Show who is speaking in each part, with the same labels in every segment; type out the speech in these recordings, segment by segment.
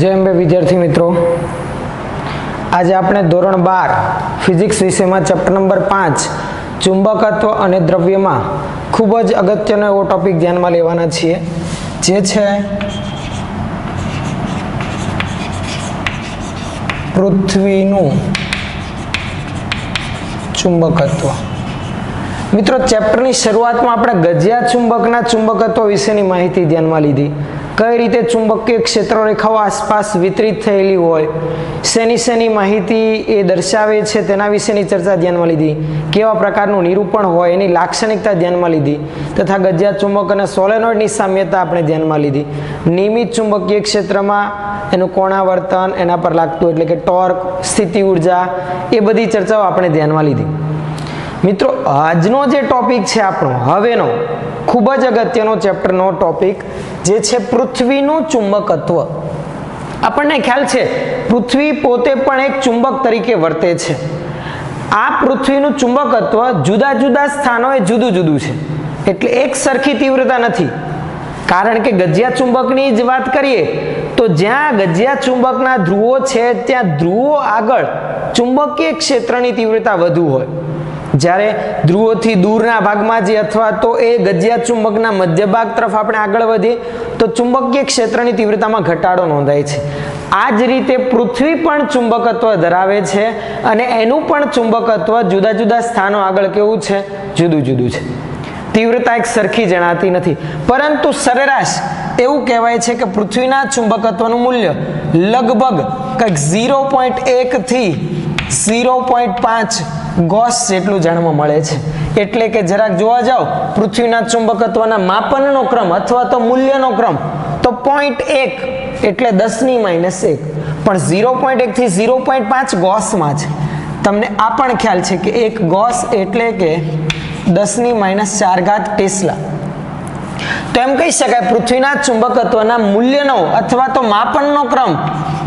Speaker 1: जय अंबे विद्यार्थी मित्रों, आज आपणे धोरण 12 फिजिक्स विषय में चैप्टर नंबर 5 चुंबकत्व और द्रव्य में खूब ज अगत्यनो एवो टॉपिक ध्यान में लेवाना छीए, जे छे पृथ्वीनुं चुंबकत्व। मित्रों, चैप्टर की शुरुआत में आपणे गजिया चुंबकना चुंबकत्व विशेनी माहिती ध्यान में लीधी। कई रीते चुंबकीय क्षेत्र रेखाओ आसपास वितरित थयेली होय, शेनी शेनी माहिती ए दर्शावे छे तेना विशेनी चर्चा ध्यान में लीधी। केवा प्रकारनुं निरूपण होय एनी लाक्षणिकता ध्यान में लीधी तथा गजिया चुंबक अने सोलेनोइडनी साम्यता आपणे ध्यान में लीधी। नियमित चुंबकीय क्षेत्रमां एनुं कोणावर्तन, एना पर लागतुं एटले के टॉर्क, स्थिति ऊर्जा, ए बधी चर्चाओ आपणे ध्यान में लीधी। मित्रों, आजनो जे टॉपिक छे आपणो हवेनो खूब ज अगत्यनो चैप्टरनो टॉपिक जे छे पृथ्वीनुं चुंबकत्व। आपणे ख्याल छे पृथ्वी पोते पण एक चुंबक तरीके वर्ते छे। आ पृथ्वीनुं चुंबकत्व जुदा जुदा स्थानोए जुदुं जुदुं छे, एटले एक सरखी तीव्रता नथी। कारण के गजिया चुंबकनी ज वात करीए तो ज्यां गजिया चुंबकना ध्रुवो छे त्यां ध्रुवो आगळ चुंबकीय क्षेत्रनी तीव्रता वधु होय, જ્યારે ધ્રુવોથી દૂરના ભાગમાં જે અથવા તો એ ગજિયા ચુંબકના મધ્ય ભાગ તરફ આપણે આગળ વધીએ તો ચુંબકીય ક્ષેત્રની તીવ્રતામાં ઘટાડો નોંધાય છે। આ જ રીતે પૃથ્વી પણ ચુંબકત્વ ધરાવે છે અને એનું પણ ચુંબકત્વ જુદા જુદા સ્થાનો આગળ કેવું છે, જુદું જુદું છે। तीव्रता एक सरखी जणाती नहीं, परंतु सरेराश एवं कहेवाय छे कि पृथ्वीना चुंबकत्वनुं मूल्य लगभग कंईक 0.1 थी 0.5 गॉस जेटलुं जाणवा मळे छे। एटले के जराक जोवा जाओ पृथ्वीना चुंबकत्वना मापननो क्रम अथवा तो मूल्यनो क्रम तो 0.1 एटले 10⁻1 पण 0.1 थी 0.5 गॉस मां छे। तमने आ पण ख्याल छे कि एक गॉस एटले के 10⁻4 टेस्ला। तो एम कही शकाय पृथ्वीना चुंबकत्वना मूल्यनो अथवा तो मापननो क्रम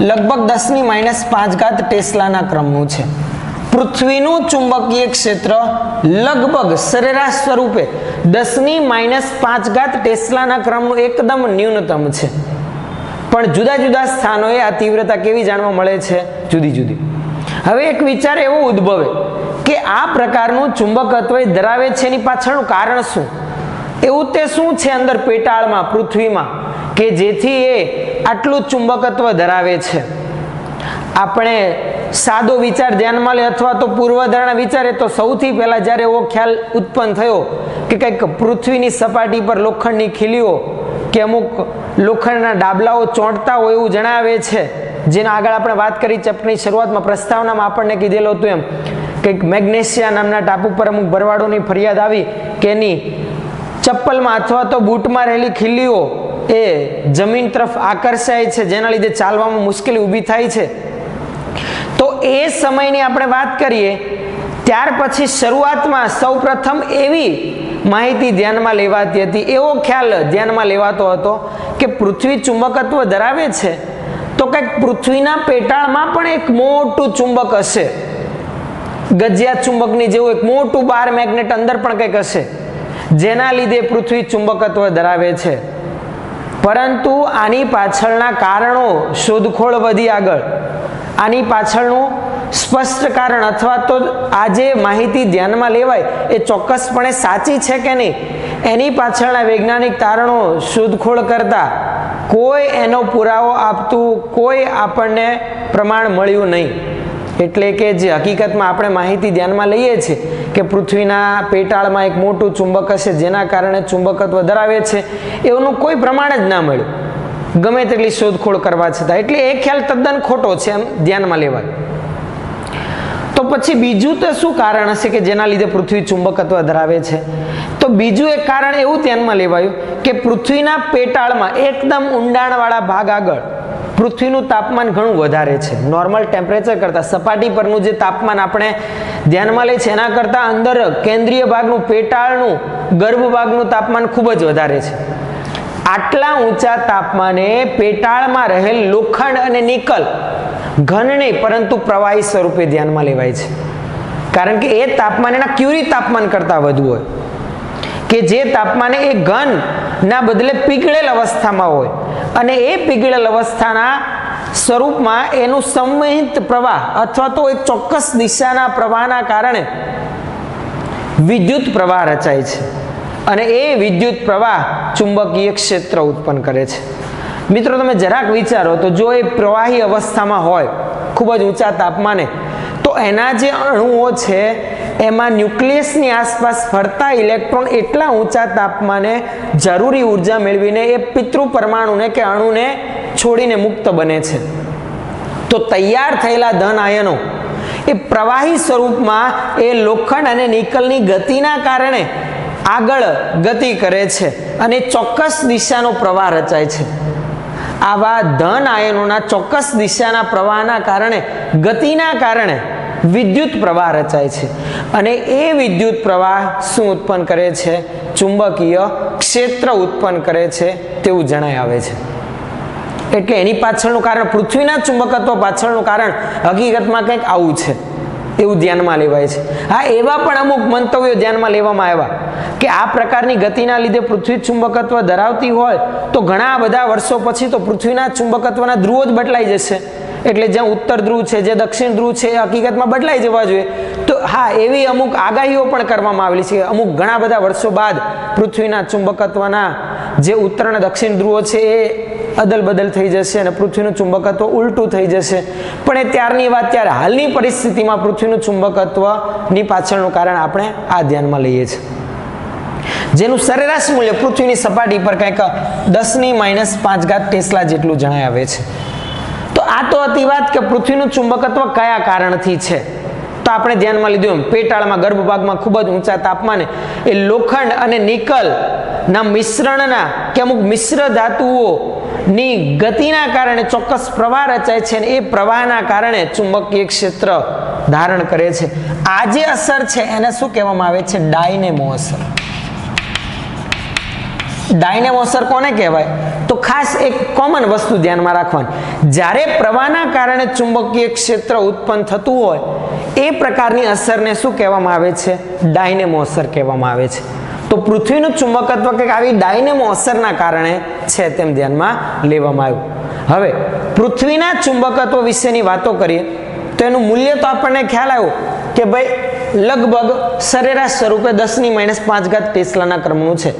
Speaker 1: लगभग 10⁻5 टेस्लाना क्रमनुं छे। पृथ्वीनुं चुंबकीय क्षेत्र लगभग सरेराश स्वरूपे 10⁻5 टेस्लाना क्रमनुं एकदम न्यूनतम छे, पण जुदा जुदा स्थानोए आ तीव्रता केवी जाणवा मळे छे, जुदी जुदी। हवे एक विचार एवो उद्भवे कि आ प्रकारनुं चुंबकत्व धरावे छे एनी पाछळनुं कारण शुं? एवुं ते शुं छे अंदर पेटाळमां पृथ्वीमां के जेथी ए आटલું चुंबकत्व धरावे छे? આપણે सादो विचार ध्यानमां ले अथवा तो पूर्वधारणा विचारे तो सौथी पहेला ज्यारे एवो ख्याल उत्पन्न थयो कि कंईक पृथ्वीनी सपाटी पर लोखंडनी खीलीओ के अमुक लोखंडना डाबलाओ ચોંટતા હોય એવું જણાવે છે, જેના આગળ આપણે વાત કરી ચેપ્ટરની શરૂઆતમાં પ્રસ્તાવનામાં આપણને કીધેલું હતું એમ કંઈક મેગ્નેશિયા નામના ટાપુ પર અમુક ભરવાડોની ફરિયાદ આવી કે એની ચપ્પલમાં અથવા તો બૂટમાં રહેલી ખીલીઓ એ જમીન તરફ આકર્ષાય છે, જેના લીધે ચાલવામાં મુશ્કેલી ઊભી થાય છે। तो ए समयनी आपणे बात करिए त्यार पछी शरूआतमां सौप्रथम एवी माहिती ध्यानमां लेवाती हती, एवो ख्याल ध्यानमां लेवातो हतो कि पृथ्वी चुंबकत्व धरावे छे तो कंईक पृथ्वीना पेटाळमां पण एक मोटुं चुंबक हशे, गजिया चुंबकनी जेवुं एक मोटुं बार मेग्नेट अंदर पण कंईक हशे, जेना लीधे पृथ्वी चुंबकत्व धरावे छे। परंतु आनी पाछळना कारणो शोधखोळ वधी आगळ आनी पाछळनुं स्पष्ट कारण अथवा तो आजे माहिती ध्यानमां लेवाय ए चोक्कसपणे साची छे के नहीं एनी पाछळना वैज्ञानिक तारणो शोधखोळ करता कोई एनो पुरावो आपतुं कोई आपणने प्रमाण मळ्युं नहीं। एटले के जे हकीकतमां आपणे माहिती ध्यानमां लईए छे कि पृथ्वीना पेटाळमां एक मोटुं चुंबक हशे जेना कारणे चुंबकत्व धरावे छे एवुं कोई प्रमाण ज ना मळ्युं गमे तेटली शोधखोळ करवा छतां। एटले ए ख्याल तद्दन खोटो छे, एम ध्यानमां लेवाय। तो पछी बीजुं तो शुं कारण हशे कि जेना लीधे पृथ्वी चुंबकत्व धरावे छे? तो बीजुं एक कारण एवुं ध्यानमां लेवायुं कि पृथ्वीना पेटाळमां एकदम ઊંડાણવાળા भाग आगळ पृथ्वीनुं तापमान घणुं वधारे छे। नॉर्मल टेम्परेचर करता सपाटी परनुं जे तापमान આપણે ધ્યાનમાં લઈએ છે એના કરતા અંદર કેન્દ્રીય ભાગનું પેટાળનું ગર્ભ ભાગનું તાપમાન ખૂબ જ વધારે છે। આટલા ઊંચા તાપમાને પેટાળમાં રહેલ લોખંડ અને નિકલ ઘન નહીં પરંતુ પ્રવાહી સ્વરૂપે ધ્યાનમાં લેવાય છે, કારણ કે એ તાપમાન એના ક્યુરી તાપમાન કરતા વધુ હોય કે જે તાપમાને એ ઘન ના બદલે પીગળેલ અવસ્થામાં હોય અને એ પીગળેલ અવસ્થાના સ્વરૂપમાં એનું સંવહિત પ્રવાહ અથવા તો એક ચોક્કસ દિશાના પ્રવાહના કારણે વિદ્યુત પ્રવાહ રચાય છે અને એ વિદ્યુત પ્રવાહ ચુંબકીય ક્ષેત્ર ઉત્પન્ન કરે છે. મિત્રો તમે જરાક વિચારો તો જો એ પ્રવાહી અવસ્થામાં હોય ખૂબ જ ઊંચા તાપમાને, તો એના જે અણુઓ છે એમાં ન્યુક્લિયસની આસપાસ ફરતા ઇલેક્ટ્રોન એટલા ઊંચા તાપમાને જરૂરી ઉર્જા મેળવીને એ પિતૃ પરમાણુને કે અણુને છોડીને મુક્ત બને છે. તો તૈયાર થયેલા ધન આયનો એ પ્રવાહી સ્વરૂપમાં એ લોખંડ અને નિકલની ગતિના કારણે આગળ ગતિ કરે છે અને ચોક્કસ દિશાનો પ્રવાહ રચાય છે. આવા ધન આયનોના ચોક્કસ દિશાના પ્રવાહના કારણે, ગતિના કારણે વિદ્યુત પ્રવાહ રચાય છે અને એ વિદ્યુત પ્રવાહ શું ઉત્પન્ન કરે છે? ચુંબકીય ક્ષેત્ર ઉત્પન્ન કરે છે તેવું જણાય આવે છે. એટલે એની પાછળનું કારણ, પૃથ્વીના ચુંબકત્વ પાછળનું કારણ હકીકતમાં કંઈક આવું છે એવું ધ્યાનમાં લેવાય છે. હા, એવા પણ અમુક મંતવ્યો ધ્યાનમાં લેવામાં આવ્યા કે આ પ્રકારની ગતિના લીધે પૃથ્વી ચુંબકત્વ ધરાવતી હોય તો ઘણા બધા વર્ષો પછી તો પૃથ્વીના ચુંબકત્વના ધ્રુવો જ બદલાઈ જશે. એટલે જ્યાં ઉત્તર ધ્રુવ છે, જે દક્ષિણ ધ્રુવ છે, એ હકીકતમાં બદલાઈ જવા જોઈએ. તો હા, એવી અમુક આગાહીઓ પણ કરવામાં આવેલી છે. અમુક ઘણા બધા વર્ષો બાદ પૃથ્વીના ચુંબકત્વના જે ઉત્તર અને દક્ષિણ ધ્રુવો છે એ અદલ બદલ થઈ જશે અને પૃથ્વીનું ચુંબકત્વ ઉલટું થઈ જશે. પણ એ ત્યારની વાત. ત્યારે હાલની પરિસ્થિતિમાં પૃથ્વીનું ચુંબકત્વની પાછળનું કારણ આપણે આ ધ્યાનમાં લઈએ છીએ, જેનું સરેરાશ મૂલ્ય પૃથ્વીની સપાટી પર કંઈક 10⁻5 ટેસ્લા જેટલું જણાય આવે છે. તો આ તો હતી વાત કે પૃથ્વીનું ચુંબકત્વ કયા કારણથી છે. તો આપણે ધ્યાનમાં લીધું એમ પેટાળમાં, ગર્ભભાગમાં ખૂબ જ ઊંચા તાપમાને એ લોખંડ અને નિકલ ના મિશ્રણના કે અમુક મિશ્ર ધાતુઓની ગતિના કારણે ચોક્કસ પ્રવાહ રચાય છે અને એ પ્રવાહના કારણે ચુંબકીય ક્ષેત્ર ધારણ કરે છે. આ જે અસર છે એને શું કહેવામાં આવે છે? ડાયનેમો અસર. ડાયનેમો અસર કોને કહેવાય? તો ખાસ એક કોમન વસ્તુ ધ્યાનમાં રાખવાની, જ્યારે પ્રવાહના કારણે ચુંબકીય ક્ષેત્ર ઉત્પન્ન થતું હોય એ પ્રકારની અસરને શું કહેવામાં આવે છે? ડાયનેમો અસર કહેવામાં આવે છે. તો પૃથ્વીનું ચુંબકત્વ કંઈક આવી ડાયનેમો અસરના કારણે છે તેમ ધ્યાનમાં લેવામાં આવ્યું. હવે પૃથ્વીના ચુંબકત્વ વિશેની વાતો કરીએ તો એનું મૂલ્ય તો આપણને ખ્યાલ આવ્યો કે ભાઈ લગભગ સરેરાશ સ્વરૂપે 10⁻5 ટેસ્લાના ક્રમનું છે.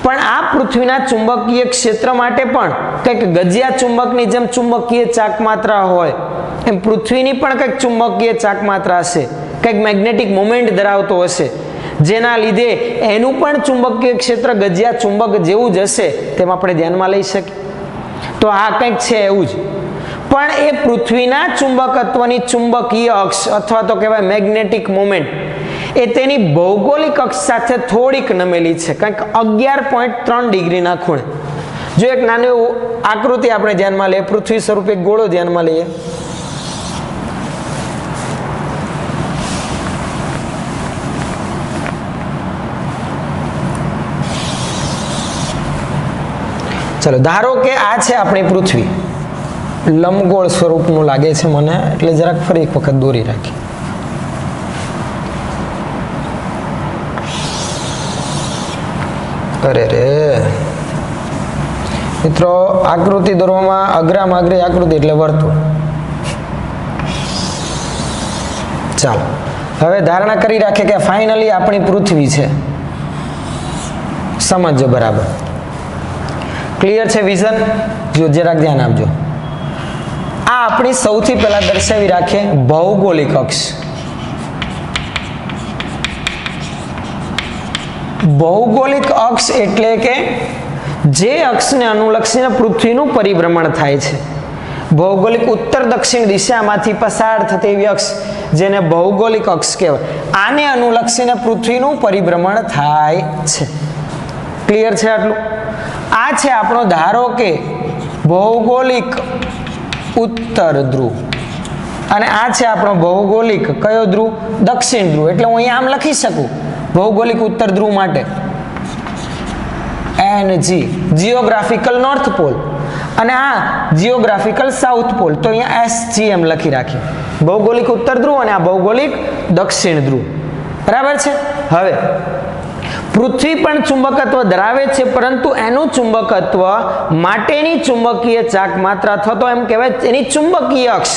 Speaker 1: પણ આ પૃથ્વીના ચુંબકીય ક્ષેત્ર માટે પણ કંઈક ગજિયા ચુંબકની જેમ ચુંબકીય ચાકમાત્રા હોય એમ પૃથ્વીની પણ કંઈક ચુંબકીય ચાકમાત્રા હશે, કંઈક મેગ્નેટિક મોમેન્ટ ધરાવતો હશે, જેના લીધે એનું પણ ચુંબકીય ક્ષેત્ર ગજિયા ચુંબક જેવું જ હશે તેમ આપણે ધ્યાનમાં લઈ શકીએ. તો આ કંઈક છે એવું જ. પણ એ પૃથ્વીના ચુંબકત્વની ચુંબકીય અક્ષ અથવા તો કહેવાય મેગ્નેટિક મોમેન્ટ એ તેની ભૌગોલિક અક્ષ સાથે થોડીક નમેલી છે, કંઈક 11.3 ડિગ્રીના ખૂણે. જો એક નાની આકૃતિ આપણે ધ્યાનમાં લઈએ, પૃથ્વી સ્વરૂપે એક ગોળો ધ્યાનમાં લઈએ. ચલો, ધારો કે આ છે આપણી પૃથ્વી. લંબગોળ સ્વરૂપનું લાગે છે મને, એટલે જરાક ફરી એક વખત દોરી રાખી. અરે રે મિત્રો, આકૃતિ દોરવામાં અઘરામાં અઘરી આકૃતિ એટલે વર્તુળ. ચાલો, હવે ધારણા કરી રાખીએ કે ફાઇનલી આપણી પૃથ્વી છે. સમજો બરાબર. ક્લિયર છે વિઝન? જો જરાક ધ્યાન આપજો. આ આપણી સૌથી પહેલા દર્શાવી રાખીએ ભૌગોલિક અક્ષ. ભૌગોલિક અક્ષ એટલે કે જે અક્ષને અનુલક્ષીને પૃથ્વીનું પરિભ્રમણ થાય છે. ભૌગોલિક ઉત્તર દક્ષિણ દિશામાંથી પસાર થતી એવી અક્ષ જેને ભૌગોલિક અક્ષ કહેવાય. આને અનુલક્ષીને પૃથ્વીનું પરિભ્રમણ થાય છે. ક્લિયર છે આટલું? આ છે આપણો ધારો કે ભૌગોલિક ઉત્તર ધ્રુવ અને આ છે આપણો ભૌગોલિક કયો ધ્રુવ? દક્ષિણ ધ્રુવ. એટલે હું અહીંયા આમ લખી શકું ભૌગોલિક ઉત્તર ધ્રુવ માટે NG, જીઓગ્રાફિકલ નોર્થ પોલ, અને આ જીઓગ્રાફિકલ સાઉથ પોલ. તો અહીંયા SG એમ લખી રાખીએ. ભૌગોલિક ઉત્તર ધ્રુવ અને આ ભૌગોલિક દક્ષિણ ધ્રુવ. બરાબર છે? હવે પૃથ્વી પણ ચુંબકત્વ ધરાવે છે, પરંતુ એનું ચુંબકત્વ માટેની ચુંબકીય ચાક માત્રા અથવા તો એમ કહેવાય એની ચુંબકીય અક્ષ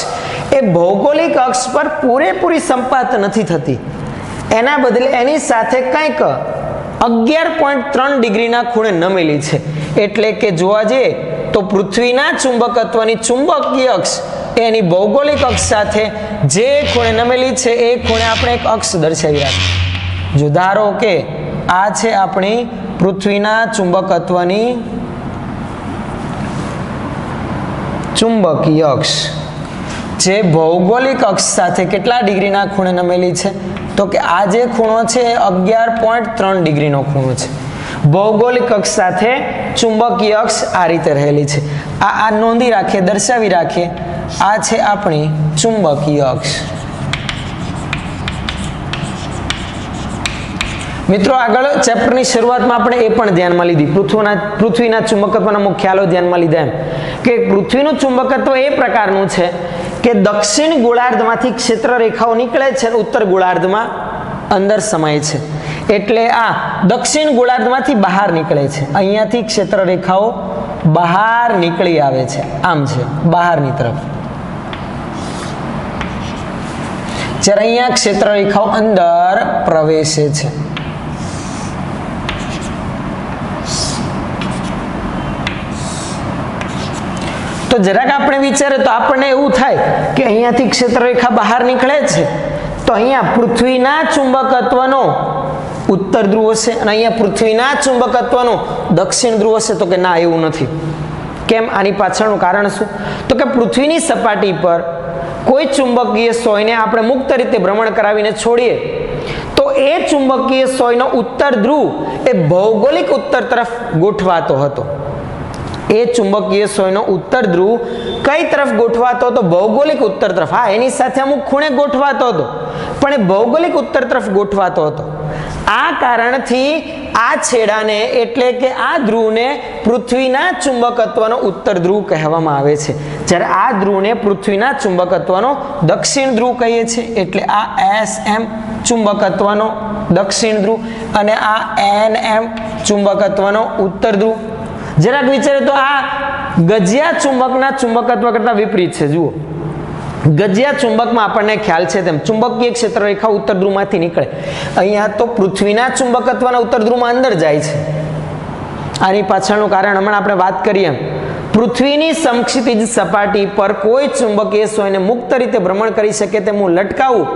Speaker 1: એ ભૌગોલિક અક્ષ પર પૂરેપૂરી સંપાત નથી થતી. એના બદલે એની સાથે કંઈક 11.3 ડિગ્રીના ખૂણે નમેલી છે. એટલે કે જોવા જઈએ તો પૃથ્વીના ચુંબકત્વની ચુંબકીય અક્ષ એની ભૌગોલિક અક્ષ સાથે જે ખૂણે નમેલી છે એ ખૂણે આપણે એક અક્ષ દર્શાવી રાખીએ. જો ધારો કે આ છે આપણી પૃથ્વીના ચુંબકત્વની ચુંબકીય અક્ષ, જે ભૌગોલિક અક્ષ સાથે કેટલા ડિગ્રીના ખૂણે નમેલી છે? તો કે આ જે ખૂણો છે એ 11.3 ડિગ્રીનો ખૂણો છે. ભૌગોલિક અક્ષ સાથે ચુંબકીય અક્ષ આ રીતે રહેલી છે. આ નોંધી રાખીએ, દર્શાવી રાખીએ. આ છે આપણી ચુંબકીય અક્ષ. મિત્રો આગળ ચેપ્ટરની શરૂઆતમાં આપણે એ પણ ધ્યાનમાં લીધી, પૃથ્વીના ચુંબકત્વના અમુક ખ્યાલો ધ્યાનમાં લીધા, એમ કે પૃથ્વીનું ચુંબકત્વ એ પ્રકારનું છે કે દક્ષિણ ગોળાર્ધમાંથી ક્ષેત્ર રેખાઓ નીકળે છે અને ઉત્તર ગોળાર્ધમાં અંદર સમાય છે. એટલે આ દક્ષિણ ગોળાર્ધમાંથી બહાર નીકળે છે. અહીંયાથી ક્ષેત્ર રેખાઓ બહાર નીકળી આવે છે, આમ છે બહારની તરફ, જ્યારે અહીંયા ક્ષેત્ર રેખાઓ અંદર પ્રવેશે છે. તો જરાક આપણે વિચારે તો આપણને એવું થાય કે અહીંયાથી ક્ષેત્ર રેખા બહાર નીકળે છે તો અહીંયા પૃથ્વીના ચુંબકત્વનો ઉત્તર ધ્રુવ હશે અને અહીંયા પૃથ્વીના ચુંબકત્વનો દક્ષિણ ધ્રુવ હશે. તો કે ના, એવું નથી. કેમ? આની પાછળનું કારણ શું? તો કે પૃથ્વીની સપાટી પર કોઈ ચુંબકીય સોયને આપણે મુક્ત રીતે ભ્રમણ કરાવીને છોડીએ તો એ ચુંબકીય સોયનો ઉત્તર ધ્રુવ એ ભૌગોલિક ઉત્તર તરફ ગોઠવાતો હતો. એ ચુંબકીય સોયનો ઉત્તર ધ્રુવ કઈ તરફ ગોઠવાતો હતો? ભૌગોલિક ઉત્તર તરફ. હા, એની સાથે અમુક ખૂણે ગોઠવાતો હતો, પણ એ ભૌગોલિક ઉત્તર તરફ ગોઠવાતો હતો. આ કારણથી આ છેડાને એટલે કે આ ધ્રુવને પૃથ્વીના ચુંબકત્વનો ઉત્તર ધ્રુવ કહેવામાં આવે છે, જ્યારે આ ધ્રુવને પૃથ્વીના ચુંબકત્વનો દક્ષિણ ધ્રુવ કહીએ છીએ. એટલે આ SM ચુંબકત્વનો દક્ષિણ ધ્રુવ અને આ NM ચુંબકત્વનો ઉત્તર ધ્રુવ. જરાક વિચારે તો આ ગજિયા ચુંબકના ચુંબકત્વ કરતા વિપરીત છે. જુઓ, ગજિયા ચુંબકમાં આપણને ખ્યાલ છે તેમ ચુંબકીય ક્ષેત્ર રેખા ઉત્તર ધ્રુવમાંથી નીકળે. અહીંયા તો પૃથ્વીના ચુંબકત્વના ઉત્તર ધ્રુવમાં અંદર જાય છે. આની પાછળનું કારણ હમણાં આપણે વાત કરીએ એમ, પૃથ્વીની સમક્ષિતિજ સપાટી પર કોઈ ચુંબકીય સોયને મુક્ત રીતે ભ્રમણ કરી શકે તેમ હું લટકાવું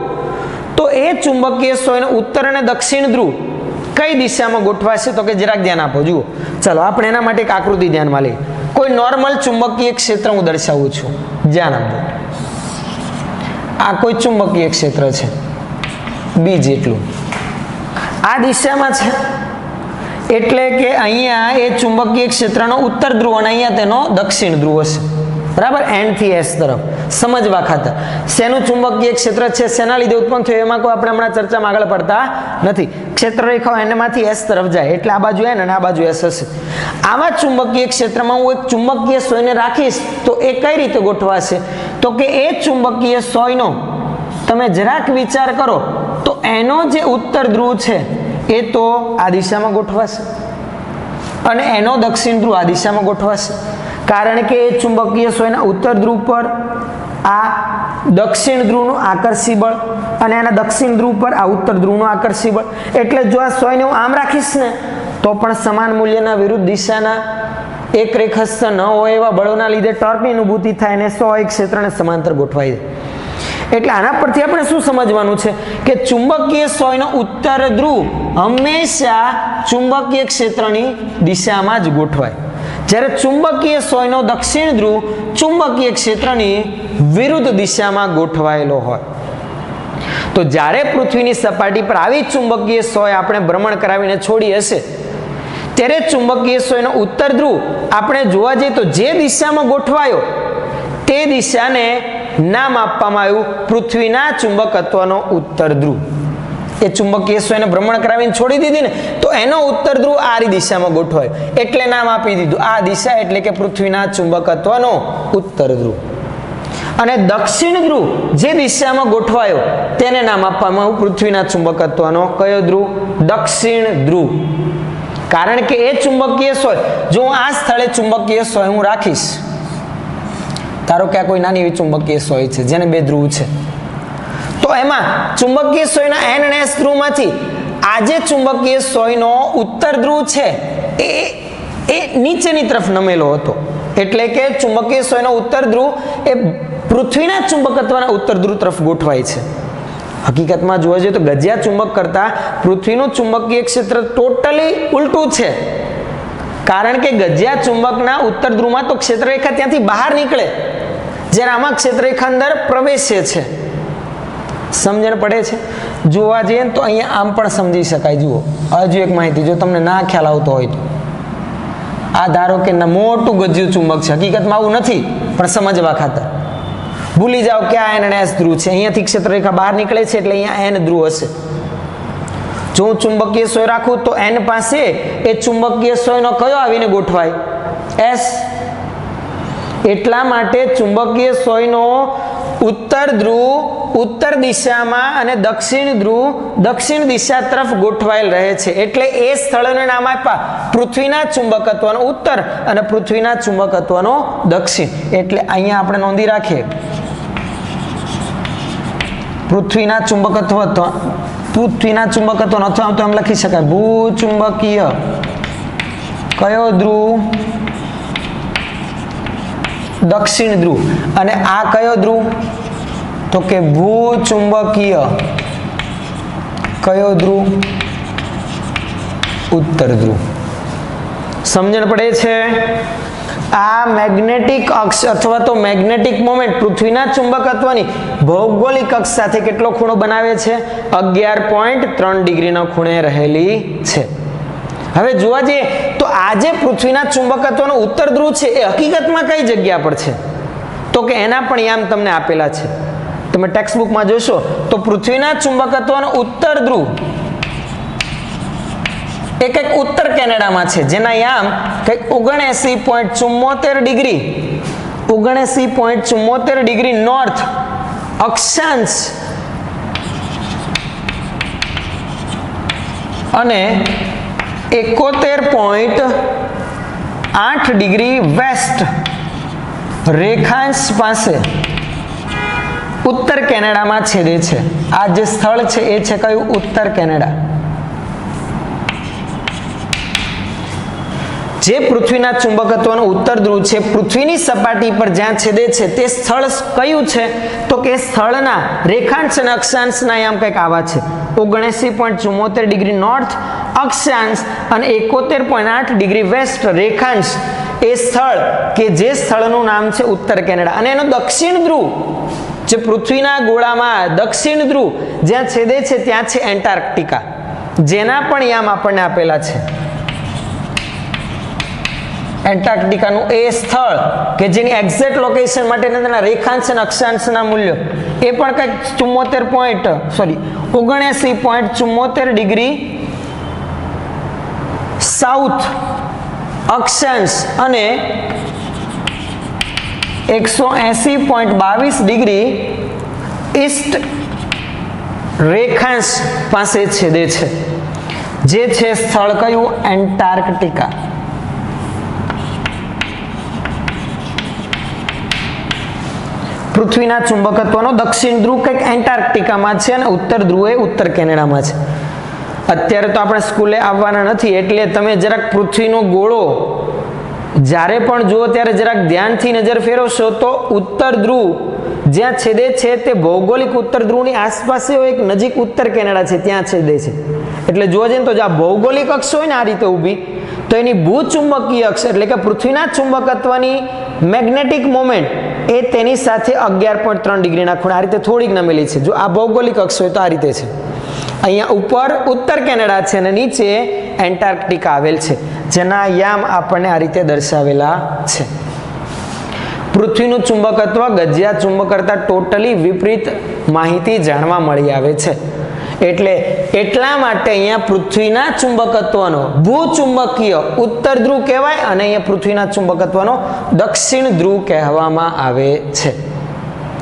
Speaker 1: તો એ ચુંબકીય સોયનો ઉત્તર અને દક્ષિણ ધ્રુવ કઈ દિશામાં ગોઠવાશે? તો કે જરાક ધ્યાન આપો. જુઓ, ચાલો આપણે એના માટે એક આકૃતિ ધ્યાનમાં લઈએ. કોઈ નોર્મલ ચુંબકીય ક્ષેત્ર હું દર્શાવું છું, ધ્યાન આપજો. આ કોઈ ચુંબકીય ક્ષેત્ર છે B જેટલું, આ દિશામાં છે. એટલે કે અહીંયા એ ચુંબકીય ક્ષેત્રનો ઉત્તર ધ્રુવ અને અહીંયા તેનો દક્ષિણ ધ્રુવ હશે. બરાબર, N થી S તરફ સમજવા ખાતર. શેનું ચુંબકીય ક્ષેત્ર છે, શેના લીધે ઉત્પન્ન થયું, એમાં કોઈ આપણે હમણાં ચર્ચામાં આગળ પડતા નથી. ક્ષેત્ર રેખાઓ N માંથી S તરફ જાય એટલે આ બાજુ N અને આ બાજુ S હશે. આવા ચુંબકીય ક્ષેત્રમાં હું એક ચુંબકીય સોયને રાખીશ તો એ કઈ રીતે ગોઠવાશે? તો કે એ ચુંબકીય સોયનો તમે જરાક વિચાર કરો તો એનો જે ઉત્તર ધ્રુવ છે એ તો આ દિશામાં ગોઠવાશે અને એનો દક્ષિણ ધ્રુવ આ દિશામાં ગોઠવાશે, કારણ કે એ ચુંબકીય સોયના ઉત્તર ધ્રુવ પર આ દક્ષિણ ધ્રુવનું આકર્ષી બળ અને એના દક્ષિણ ધ્રુવ પર આ ઉત્તર ધ્રુવનું આકર્ષી બળ. એટલે જો આ સોયને હું આમ રાખીશ ને તો પણ સમાન મૂલ્યના વિરુદ્ધ દિશાના એક રેખસ્થ ન હોય એવા બળોના લીધે ટોર્કની અનુભૂતિ થાય અને સોય ક્ષેત્રને સમાંતર ગોઠવાઈ જાય. એટલે આના પરથી આપણે શું સમજવાનું છે કે ચુંબકીય સોયનો ઉત્તર ધ્રુવ હંમેશા ચુંબકીય ક્ષેત્રની દિશામાં જ ગોઠવાય, જ્યારે ચુંબકીય સોયનો દક્ષિણ ધ્રુવ ચુંબકીય ક્ષેત્રની વિરુદ્ધ દિશામાં ગોઠવાયેલો હોય. તો જ્યારે પૃથ્વીની સપાટી પર આવી ચુંબકીય સોય આપણે ભ્રમણ કરાવીને છોડી હશે ત્યારે ચુંબકીય સોયનો ઉત્તર ધ્રુવ આપણે જોવા જઈએ તો જે દિશામાં ગોઠવાયો તે દિશાને નામ આપવામાં આવ્યું પૃથ્વીના ચુંબકત્વનો ઉત્તર ધ્રુવ. એ ચુંબકીય સોયને ભ્રમણ કરાવીને છોડી દીધી ને તો એનો ઉત્તર ધ્રુવ આ દિશામાં ગોઠવાયો એટલે નામ આપી દીધું આ દિશા એટલે કે પૃથ્વીના ચુંબકત્વનો ઉત્તર ધ્રુવ. અને દક્ષિણ ધ્રુવ જે દિશામાં ગોઠવાયો તેને નામ આપવામાં આવ્યું પૃથ્વીના ચુંબકત્વનો કયો ધ્રુવ? દક્ષિણ ધ્રુવ. કારણ કે એ ચુંબકીય સોય, જો હું આ સ્થળે ચુંબકીય સોય હું રાખીશ, ધારો કે આ કોઈ નાની એવી ચુંબકીય સોય છે જેને બે ધ્રુવ છે, તો એમાં ચુંબકીય સોયના એન અને એસ ધ્રુવમાંથી આ જે ચુંબકીય સોયનો ઉત્તર ધ્રુવ છે એ નીચેની તરફ નમેલો હતો, એટલે કે ચુંબકીય સોયનો ઉત્તર ધ્રુવ એ પૃથ્વીના ચુંબકત્વના ઉત્તર ધ્રુવ તરફ ગોઠવાય છે. હકીકતમાં જોવા જઈએ તો ગજિયા ચુંબક કરતા પૃથ્વીનું ચુંબકીય ક્ષેત્ર ટોટલી ઉલટું છે. કારણ કે ગજિયા ચુંબકના ઉત્તર ધ્રુવમાં તો ક્ષેત્રરેખા ત્યાંથી બહાર નીકળે, જ્યારે આમાં ક્ષેત્રરેખા અંદર પ્રવેશે છે. સમજણ પડે છે? જોવા જઈએ તો અહીંયા આમ પણ સમજી શકાય. જુઓ, હજુ એક માહિતી જો તમને ના ખ્યાલ આવતો હોય તો, આ ધારો કે મોટું ગજિયું ચુંબક છે, હકીકતમાં આવું નથી પણ સમજવા ખાતર ભૂલી જાઓ કે આ એન અને એસ ધ્રુવ છે, અહીંયાથી ક્ષેત્રરેખા બહાર નીકળે છે એટલે અહીંયા એન ધ્રુવ હશે. જો હું ચુંબકીય સોય રાખું તો એન પાસે એ ચુંબકીય સોયનો કયો આવીને ગોઠવાય? એસ. એટલા માટે ચુંબકીય સોયનો ઉત્તર ધ્રુવ ઉત્તર દિશામાં અને દક્ષિણ ધ્રુવ દક્ષિણ દિશા તરફ ગોઠવાયેલ રહે છે, એટલે એ સ્થળોને નામ આપ્યા પૃથ્વીના ચુંબકત્વનો ઉત્તર અને પૃથ્વીના ચુંબકત્વનો દક્ષિણ. એટલે અહીંયા આપણે નોંધી રાખીએ પૃથ્વીના ચુંબકત્વનો, અથવા તો એમ લખી શકાય ભૂચુંબકીય કયો ધ્રુવ? દક્ષિણ ધ્રુવ. અને આ કયો ધ્રુવ? તો કે ભૂચુંબકીય કયો ધ્રુવ? ઉત્તર ધ્રુવ. સમજણ પડે છે? આ મેગ્નેટિક અક્ષ અથવા તો મેગ્નેટિક મોમેન્ટ પૃથ્વીના ચુંબકત્વની ભૌગોલિક અક્ષ સાથે કેટલો ખૂણો બનાવે છે? 11.3 ડિગ્રીનો ખૂણે રહેલી છે. હવે જોવા જઈએ તો આ જે પૃથ્વીના ચુંબકત્વનો ઉત્તર ધ્રુવ છે એ હકીકતમાં કઈ જગ્યા પર છે? તો કે એના પણ યામ તમને આપેલા છે. તમે ટેક્સ્ટ બુકમાં જોશો તો પૃથ્વીના ચુંબકત્વનો ઉત્તર ધ્રુવ એ કંઈક ઉત્તર કેનેડામાં છે, જેના યામ કંઈક 79.74 ડિગ્રી 79.74 ડિગ્રી નોર્થ અક્ષાંશ અને 71.8 ડિગ્રી વેસ્ટ રેખાંશ પાસે ઉત્તર કેનેડામાં છેદે છે. આ જે સ્થળ છે એ છે કયું? ઉત્તર કેનેડા. જે પૃથ્વીના ચુંબકત્વનો ઉત્તર ધ્રુવ છે, પૃથ્વીની સપાટી પર જ્યાં છેદે છે તે સ્થળ કયું છે? તો કે સ્થળના રેખાંશ અને અક્ષાંશના યામ કંઈક આવા છે: 79.74 ડિગ્રી નોર્થ અક્ષાંશ અને 71.8 ડિગ્રી વેસ્ટ રેખાંશ. એ સ્થળ કે જે સ્થળનું નામ છે ઉત્તર કેનેડા. અને એનો દક્ષિણ ધ્રુવ જે પૃથ્વીના ગોળામાં દક્ષિણ ધ્રુવ જ્યાં છેદે છે ત્યાં છે એન્ટાર્કટિકા, જેના પણ યામ આપણને આપેલા છે. એન્ટાર્કટિકાનું એ સ્થળ કે જેની એક્ઝેક્ટ લોકેશન માટેના તેના રેખાંશ અને અક્ષાંશના મૂલ્યો એ પણ કંઈક 79.74 ડિગ્રી સાઉથ અક્ષાંશ અને 180.22 ડિગ્રી ઈસ્ટ રેખાંશ પાસે છેદે છે, જે છે સ્થળ કયું? એન્ટાર્કટિકા. પૃથ્વીના ચુંબકત્વનો દક્ષિણ ધ્રુવ કંઈક એન્ટાર્કટિકામાં છે અને ઉત્તર ધ્રુવ એ ઉત્તર કેનેડામાં છે. અત્યારે તો આપણે સ્કૂલે આવવાના નથી એટલે તમે જરાક પૃથ્વીનો ગોળો જ્યારે પણ જુઓ ત્યારે જરાક ધ્યાનથી નજર ફેરવશો તો ઉત્તર ધ્રુવ જ્યાં છેદે છે તે ભૌગોલિક ઉત્તર ધ્રુવની આસપાસ એક નજીક ઉત્તર કેનેડા છે ત્યાં છેદે છે. એટલે જોવા જઈએ તો આ ભૌગોલિક અક્ષ હોય ને આ રીતે ઊભી, તો એની ભૂચુંબકીય અક્ષ એટલે કે પૃથ્વીના ચુંબકત્વની મેગ્નેટિક મોમેન્ટ એ તેની સાથે 11.3 ડિગ્રીના ખૂણે આ રીતે થોડીક નમેલી છે. જો આ ભૌગોલિક અક્ષ હોય તો આ રીતે છે. અહીંયા ઉપર ઉત્તર કેનેડા છે અને નીચે એન્ટાર્કટિકા આવેલ છે, જેના યામ આપણને આ રીતે દર્શાવેલા છે. પૃથ્વીનું ચુંબકત્વ ગજિયા ચુંબક કરતા ટોટલી વિપરીત માહિતી જાણવા મળી આવે છે. એટલે એટલા માટે અહીંયા પૃથ્વીના ચુંબકત્વનો ભૂચુંબકીય ઉત્તર ધ્રુવ કહેવાય અને અહીંયા પૃથ્વીના ચુંબકત્વનો દક્ષિણ ધ્રુવ કહેવામાં આવે છે.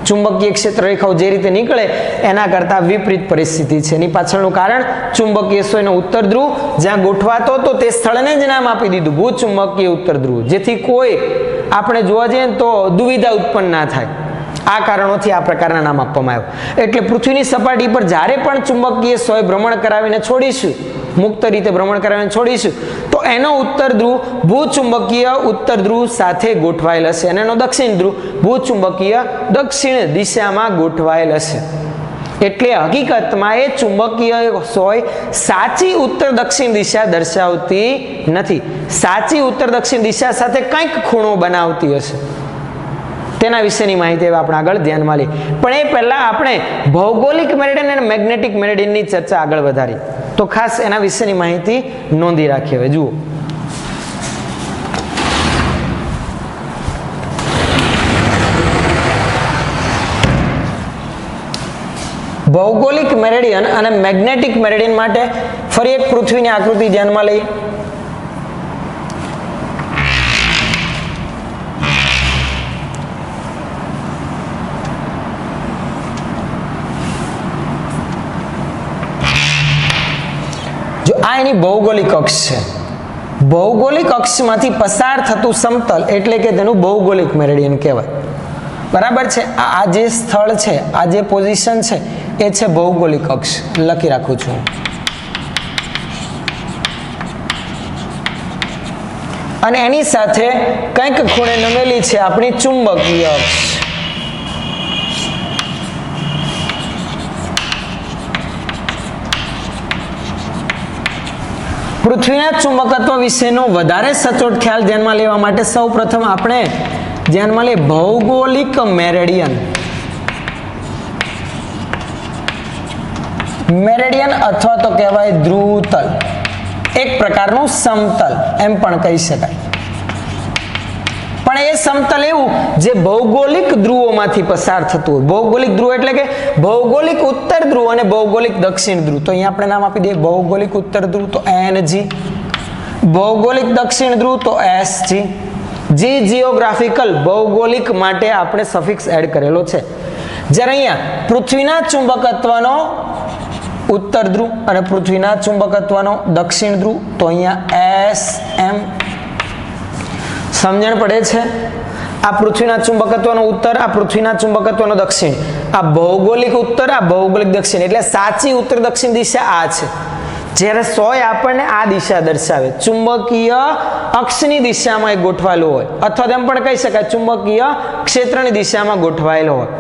Speaker 1: ચુંબકીય ક્ષેત્ર રેખાઓ જે રીતે નીકળે એના કરતાં વિપરીત પરિસ્થિતિ છે. એની પાછળનું કારણ ચુંબકીય સોયનો ઉત્તર ધ્રુવ જ્યાં ગોઠવાતો હતો તે સ્થળને જ નામ આપી દીધું ભૂચુંબકીય ઉત્તર ધ્રુવ, જેથી કોઈ આપણે જોવા જઈએ તો દુવિધા ઉત્પન્ન ના થાય. આ કારણોથી આ પ્રકારના નામ આપવામાં આવ્યું. એટલે પૃથ્વીની સપાટી પર જ્યારે પણ ચુંબકીય સોય ભ્રમણ કરાવીને છોડીશું, મુક્ત રીતે ભ્રમણ કરાવીને છોડીશું, તો એનો ઉત્તર ધ્રુવ ભૂચુંબકીય ઉત્તર ધ્રુવ સાથે ગોઠવાયેલ હશે અને એનો દક્ષિણ ધ્રુવ ભૂચુંબકીય દક્ષિણ દિશામાં ગોઠવાયેલ હશે. એટલે હકીકતમાં એ ચુંબકીય સોય સાચી ઉત્તર દક્ષિણ દિશા દર્શાવતી નથી, સાચી ઉત્તર દક્ષિણ દિશા સાથે કંઈક ખૂણો બનાવતી હશે. તેના વિશેની માહિતી આપણે આગળ ધ્યાનમાં લઈએ. પણ એ પહેલા આપણે ભૌગોલિક મેરિડિયન અને મેગ્નેટિક મેરિડિયનની ચર્ચા આગળ વધારી, તો ખાસ એના વિશેની માહિતી નોંધી રાખીએ. હવે જુઓ, ભૌગોલિક મેરિડિયન અને મેગ્નેટિક મેરિડિયન માટે ફરી એક પૃથ્વીની આકૃતિ ધ્યાનમાં લઈએ. જો આ એની ભૌગોલિક અક્ષ છે. ભૌગોલિક અક્ષમાંથી પસાર થતું સમતલ એટલે કે તેનું ભૌગોલિક મેરિડિયન કહેવાય. બરાબર છે. આ જે સ્થળ છે, આ જે પોઝિશન છે એ છે ભૌગોલિક અક્ષ. લખી રાખું છું. અને એની સાથે કંઈક ખૂણે નમેલી છે આપણી ચુંબકીય અક્ષ. પૃથ્વીના ચુંબકત્વ વિશેનો વધારે સચોટ ખ્યાલ ધ્યાનમાં લેવા માટે સૌપ્રથમ આપણે ધ્યાનમાં લઈએ ભૌગોલિક મેરિડિયન. મેરિડિયન અથવા તો કહેવાય ધ્રુવતલ, એક પ્રકારનું સમતલ એમ પણ કહી શકાય. પણ એ સમતલ એવું જે ભૌગોલિક ધ્રુવોમાંથી પસાર થતું હોય. ભૌગોલિક ધ્રુવ એટલે કે ભૌગોલિક ઉત્તર ધ્રુવ અને ભૌગોલિક દક્ષિણ ધ્રુવ. તો અહીંયા આપણે નામ આપી દઈએ ભૌગોલિક ઉત્તર ધ્રુવ તો NG, ભૌગોલિક દક્ષિણ ધ્રુવ તો SG. જી જીઓગ્રાફિકલ ભૌગોલિક માટે આપણે સફિક્સ એડ કરેલો છે. જ્યારે અહીંયા પૃથ્વીના ચુંબકત્વનો ઉત્તર ધ્રુવ અને પૃથ્વીના ચુંબકત્વનો દક્ષિણ ધ્રુવ તો અહીંયા SM. સમજણ પડે છે? આ પૃથ્વીના ચુંબકત્વનો ઉત્તર, આ પૃથ્વીના ચુંબકત્વનો દક્ષિણ, આ ભૌગોલિક ઉત્તર, આ ભૌગોલિક દક્ષિણ. એટલે સાચી ઉત્તર દક્ષિણ દિશા આ છે. જ્યારે સોય આપણને આ દિશા દર્શાવે, ચુંબકીય અક્ષની દિશામાં એ ગોઠવાયેલો હોય, અથવા તેમ પણ કહી શકાય ચુંબકીય ક્ષેત્રની દિશામાં ગોઠવાયેલો હોય.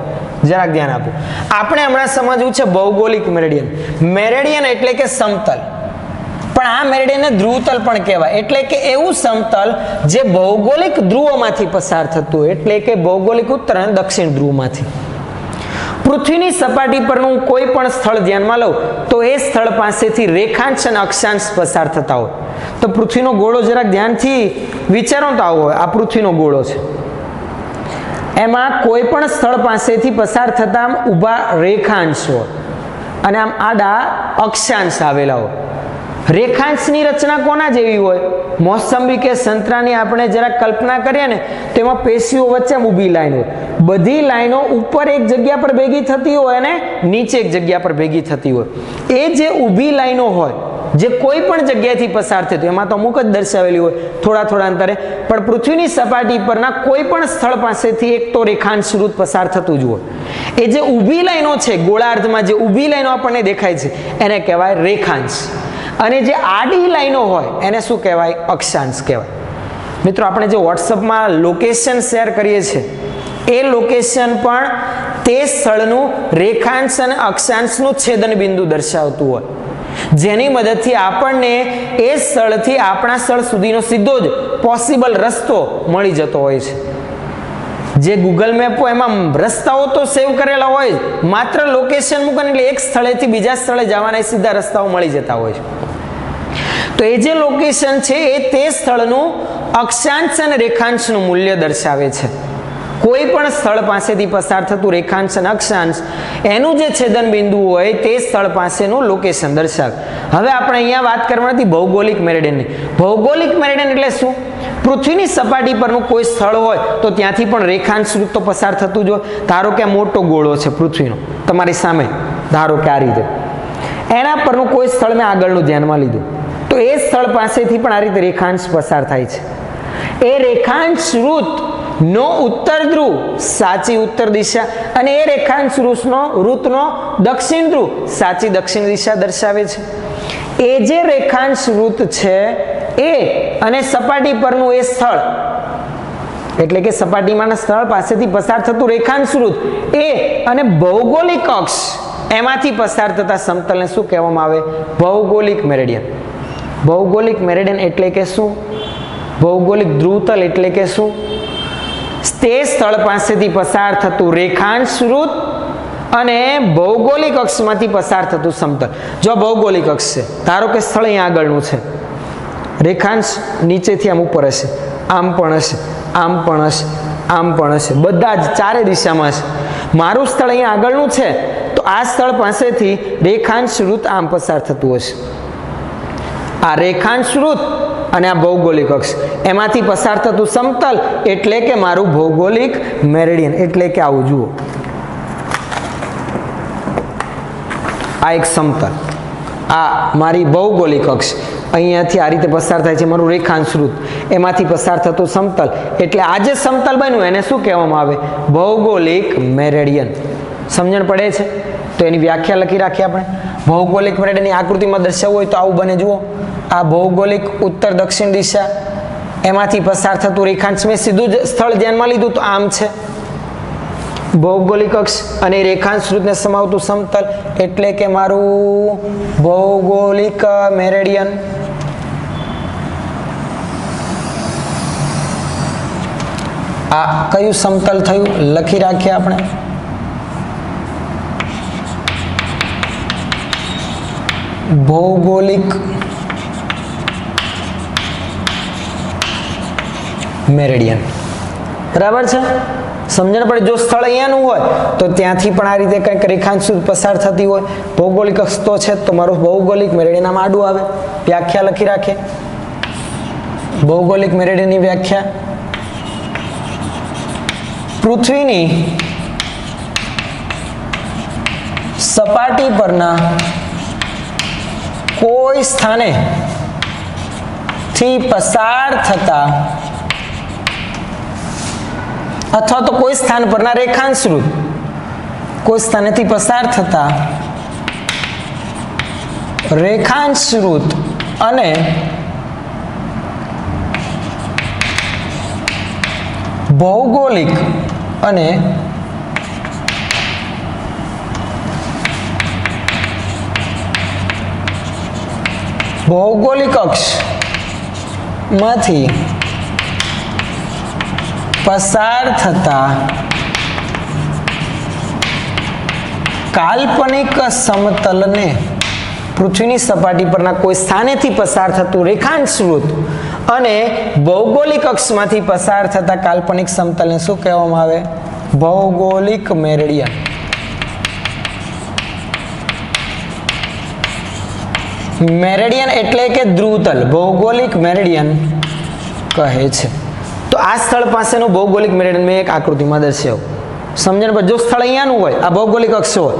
Speaker 1: જરાક ધ્યાન આપો. આપણે હમણાં સમજવું છે ભૌગોલિક મેરિડિયન. મેરિડિયન એટલે કે સમતલ, પણ આ મેરિડિયનને ધ્રુવતલ પણ કહેવાય. એટલે કે એવું સમતલ જે ભૌગોલિક ધ્રુવોમાંથી પસાર થતું હોય, એટલે કે ભૌગોલિક ઉત્તર અને દક્ષિણ ધ્રુવમાંથી. પૃથ્વીની સપાટી પરનું કોઈ પણ સ્થળ ધ્યાનમાં લો તો એ સ્થળ પાસેથી રેખાંશ અને અક્ષાંશ પસાર થતા હોય. તો પૃથ્વીનો ગોળો જરાક ધ્યાનથી વિચારો તો આવો હોય, આ પૃથ્વીનો ગોળો છે. એમાં કોઈ પણ સ્થળ પાસેથી પસાર થતા આમ ઊભા રેખાંશ હોય અને આમ આડા અક્ષાંશ આવેલા હોય. રેખાંશની રચના કોના જેવી હોય? મોસંબી કે સંતરાની આપણે જરા કલ્પના કરીએ ને, તેમાં પેશીઓ વચ્ચે ઊભી લાઈન હોય. બધી લાઈનો ઉપર એક જગ્યા પર ભેગી થતી હોય અને નીચે એક જગ્યા પર ભેગી થતી હોય. એ જે ઊભી લાઈનો હોય, જે કોઈ પણ જગ્યાએથી પસાર થતી, એમાં તો અમુક જ દર્શાવેલી હોય થોડા થોડા અંતરે, પણ પૃથ્વીની સપાટી પરના કોઈ પણ સ્થળ પાસેથી એક તો રેખાંશ રૂપ પસાર થતું જ હોય. એ જે ઊભી લાઈનો છે, ગોળાર્ધમાં જે ઊભી લાઈનો આપણને દેખાય છે એને કહેવાય રેખાંશ. અને જે આડી લાઈનો હોય એને શું કહેવાય? અક્ષાંશ કહેવાય. મિત્રો, આપણે જે વોટ્સઅપમાં લોકેશન શેર કરીએ છીએ એ લોકેશન પણ તે સ્થળનું રેખાંશ અને અક્ષાંશનું છેદન બિંદુ દર્શાવતું હોય, જેની મદદથી આપણને એ સ્થળથી આપણા સ્થળ સુધીનો સીધો જ પોસિબલ રસ્તો મળી જતો હોય છે. જે ગૂગલ મેપ હોય એમાં રસ્તાઓ તો સેવ કરેલા હોય જ, માત્ર લોકેશન મૂકે એટલે એક સ્થળેથી બીજા સ્થળે જવાના સીધા રસ્તાઓ મળી જતા હોય છે. તો એ જે લોકેશન છે એ તે સ્થળનું અક્ષાંશ અને રેખાંશનું મૂલ્ય દર્શાવે છે. કોઈ પણ સ્થળ પાસેથી પસાર થતું રેખાંશ અને અક્ષાંશ એનું જે છેદન બિંદુ હોય તે સ્થળ પાસેનું લોકેશન દર્શાવે. હવે આપણે અહીંયા વાત કરવાની હતી ભૌગોલિક મેરિડિયનની. ભૌગોલિક મેરિડિયન એટલે શું? પૃથ્વીની સપાટી પરનું કોઈ સ્થળ હોય તો ત્યાંથી પણ રેખાંશ રૂપ તો પસાર થતું જ હોય. ધારો કે આ મોટો ગોળો છે પૃથ્વીનો તમારી સામે, ધારો કે આ રીતે, એના પરનું કોઈ સ્થળ મેં આગળનું ધ્યાનમાં લીધું તો એ સ્થળ પાસેથી પણ આ રીતે રેખાંશ પસાર થાય છે. એ રેખાંશ વૃત્તનો ઉત્તર ધ્રુવ સાચી ઉત્તર દિશા અને એ રેખાંશ વૃત્તનો દક્ષિણ ધ્રુવ સાચી દક્ષિણ દિશા દર્શાવે છે. એ જે રેખાંશ વૃત્ત છે એ અને સપાટી પરનું એ સ્થળ, એટલે કે સપાટીમાંના સ્થળ પાસેથી પસાર થતું રેખાંશ વૃત્ત એ અને ભૌગોલિક અક્ષ એમાંથી પસાર થતા સમતલને શું કહેવામાં આવે? ભૌગોલિક મેરેડિયન. ભૌગોલિક મેરેડિયન એટલે કે શું? ભૌગોલિક ધ્રુવતલ એટલે કે શું? તે સ્થળ પાસેથી પસાર થતું રેખાંશ વૃત્ત અને ભૌગોલિક અક્ષમાંથી પસાર થતું સમતલ. જો ભૌગોલિક અક્ષ છે, ધારો કે સ્થળ અહીંયા આગળનું છે, રેખાંશ નીચેથી આમ ઉપર હશે, આમ પણ હશે, આમ પણ હશે, આમ પણ હશે, બધા જ ચારે દિશામાં હશે. મારું સ્થળ અહીંયા આગળનું છે તો આ સ્થળ પાસેથી રેખાંશ વૃત્ત આમ પસાર થતું હશે. આ રેખાંશ વૃત્ત અને આ ભૌગોલિક અક્ષ એમાંથી પસાર થતું સમતલ એટલે કે મારું ભૌગોલિક મેરેડિયન. એટલે કે આવું જુઓ, આ એક સમતલ, આ મારી ભૌગોલિક અક્ષ, અહીંયાથી આ રીતે પસાર થાય છે મારું રેખાંશ વૃત્ત, એમાંથી પસાર થતું સમતલ એટલે આ જે સમતલ બન્યું એને શું કહેવામાં આવે? ભૌગોલિક મેરેડિયન. સમજણ પડે છે? તો એની વ્યાખ્યા લખી રાખીએ આપણે. ભૌગોલિક મેરેડિયનની આકૃતિમાં દર્શાવવું હોય તો આવું બને. જુઓ, આ ભૌગોલિક ઉત્તર દક્ષિણ દિશા, એમાંથી પસાર થતું રેખાંશ, મેં સીધું જ સ્થળ ધ્યાનમાં લીધું તો આમ છે ભૌગોલિક અક્ષ અને રેખાંશ વૃત્તને સમાવતું સમતલ એટલે કે મારું ભૌગોલિક મેરેડિયન. આ કયું સમતલ થયું લખી રાખીએ આપણે. ભૌગોલિક મેરેડિયન. બરાબર છે? સમજણ પડે? જો સ્થળ અહીંયાનું હોય તો ત્યાંથી પણ આ રીતે કંઈક રેખાંશ પસાર થતી હોય. ભૌગોલિક અક્ષ તો છે તો મારું ભૌગોલિક મેરેડિયન આમ આડું આવે. વ્યાખ્યા લખી રાખીએ. ભૌગોલિક મેરેડિયનની વ્યાખ્યા: પૃથ્વીની સપાટી પરના કોઈ સ્થાને થી પસાર થતા અથવા તો કોઈ સ્થાન પરના રેખાંશ વૃત્ત, કોઈ સ્થાનેથી પસાર થતા રેખાંશ વૃત્ત અને ભૌગોલિક અને ભૌગોલિક અક્ષ માંથી પસાર થતા કાલ્પનિક સમતલને પૃથ્વીની સપાટી પરના કોઈ સ્થાનેથી પસાર થતું રેખાંશ વૃત્ત અને ભૌગોલિક અક્ષમાંથી પસાર થતા કાલ્પનિક સમતલને શું કહેવામાં આવે? ભૌગોલિક મેરેડિયન. મેરેડિયન એટલે કે ધ્રુવતલ, ભૌગોલિક મેરેડિયન કહે છે. તો આ સ્થળ પાસેનું ભૌગોલિક મેરેડિયન મેં એક આકૃતિમાં દર્શાવ્યું. સમજણ પડે? જો સ્થળ અહીંયાનું હોય, આ ભૌગોલિક અક્ષ હોય,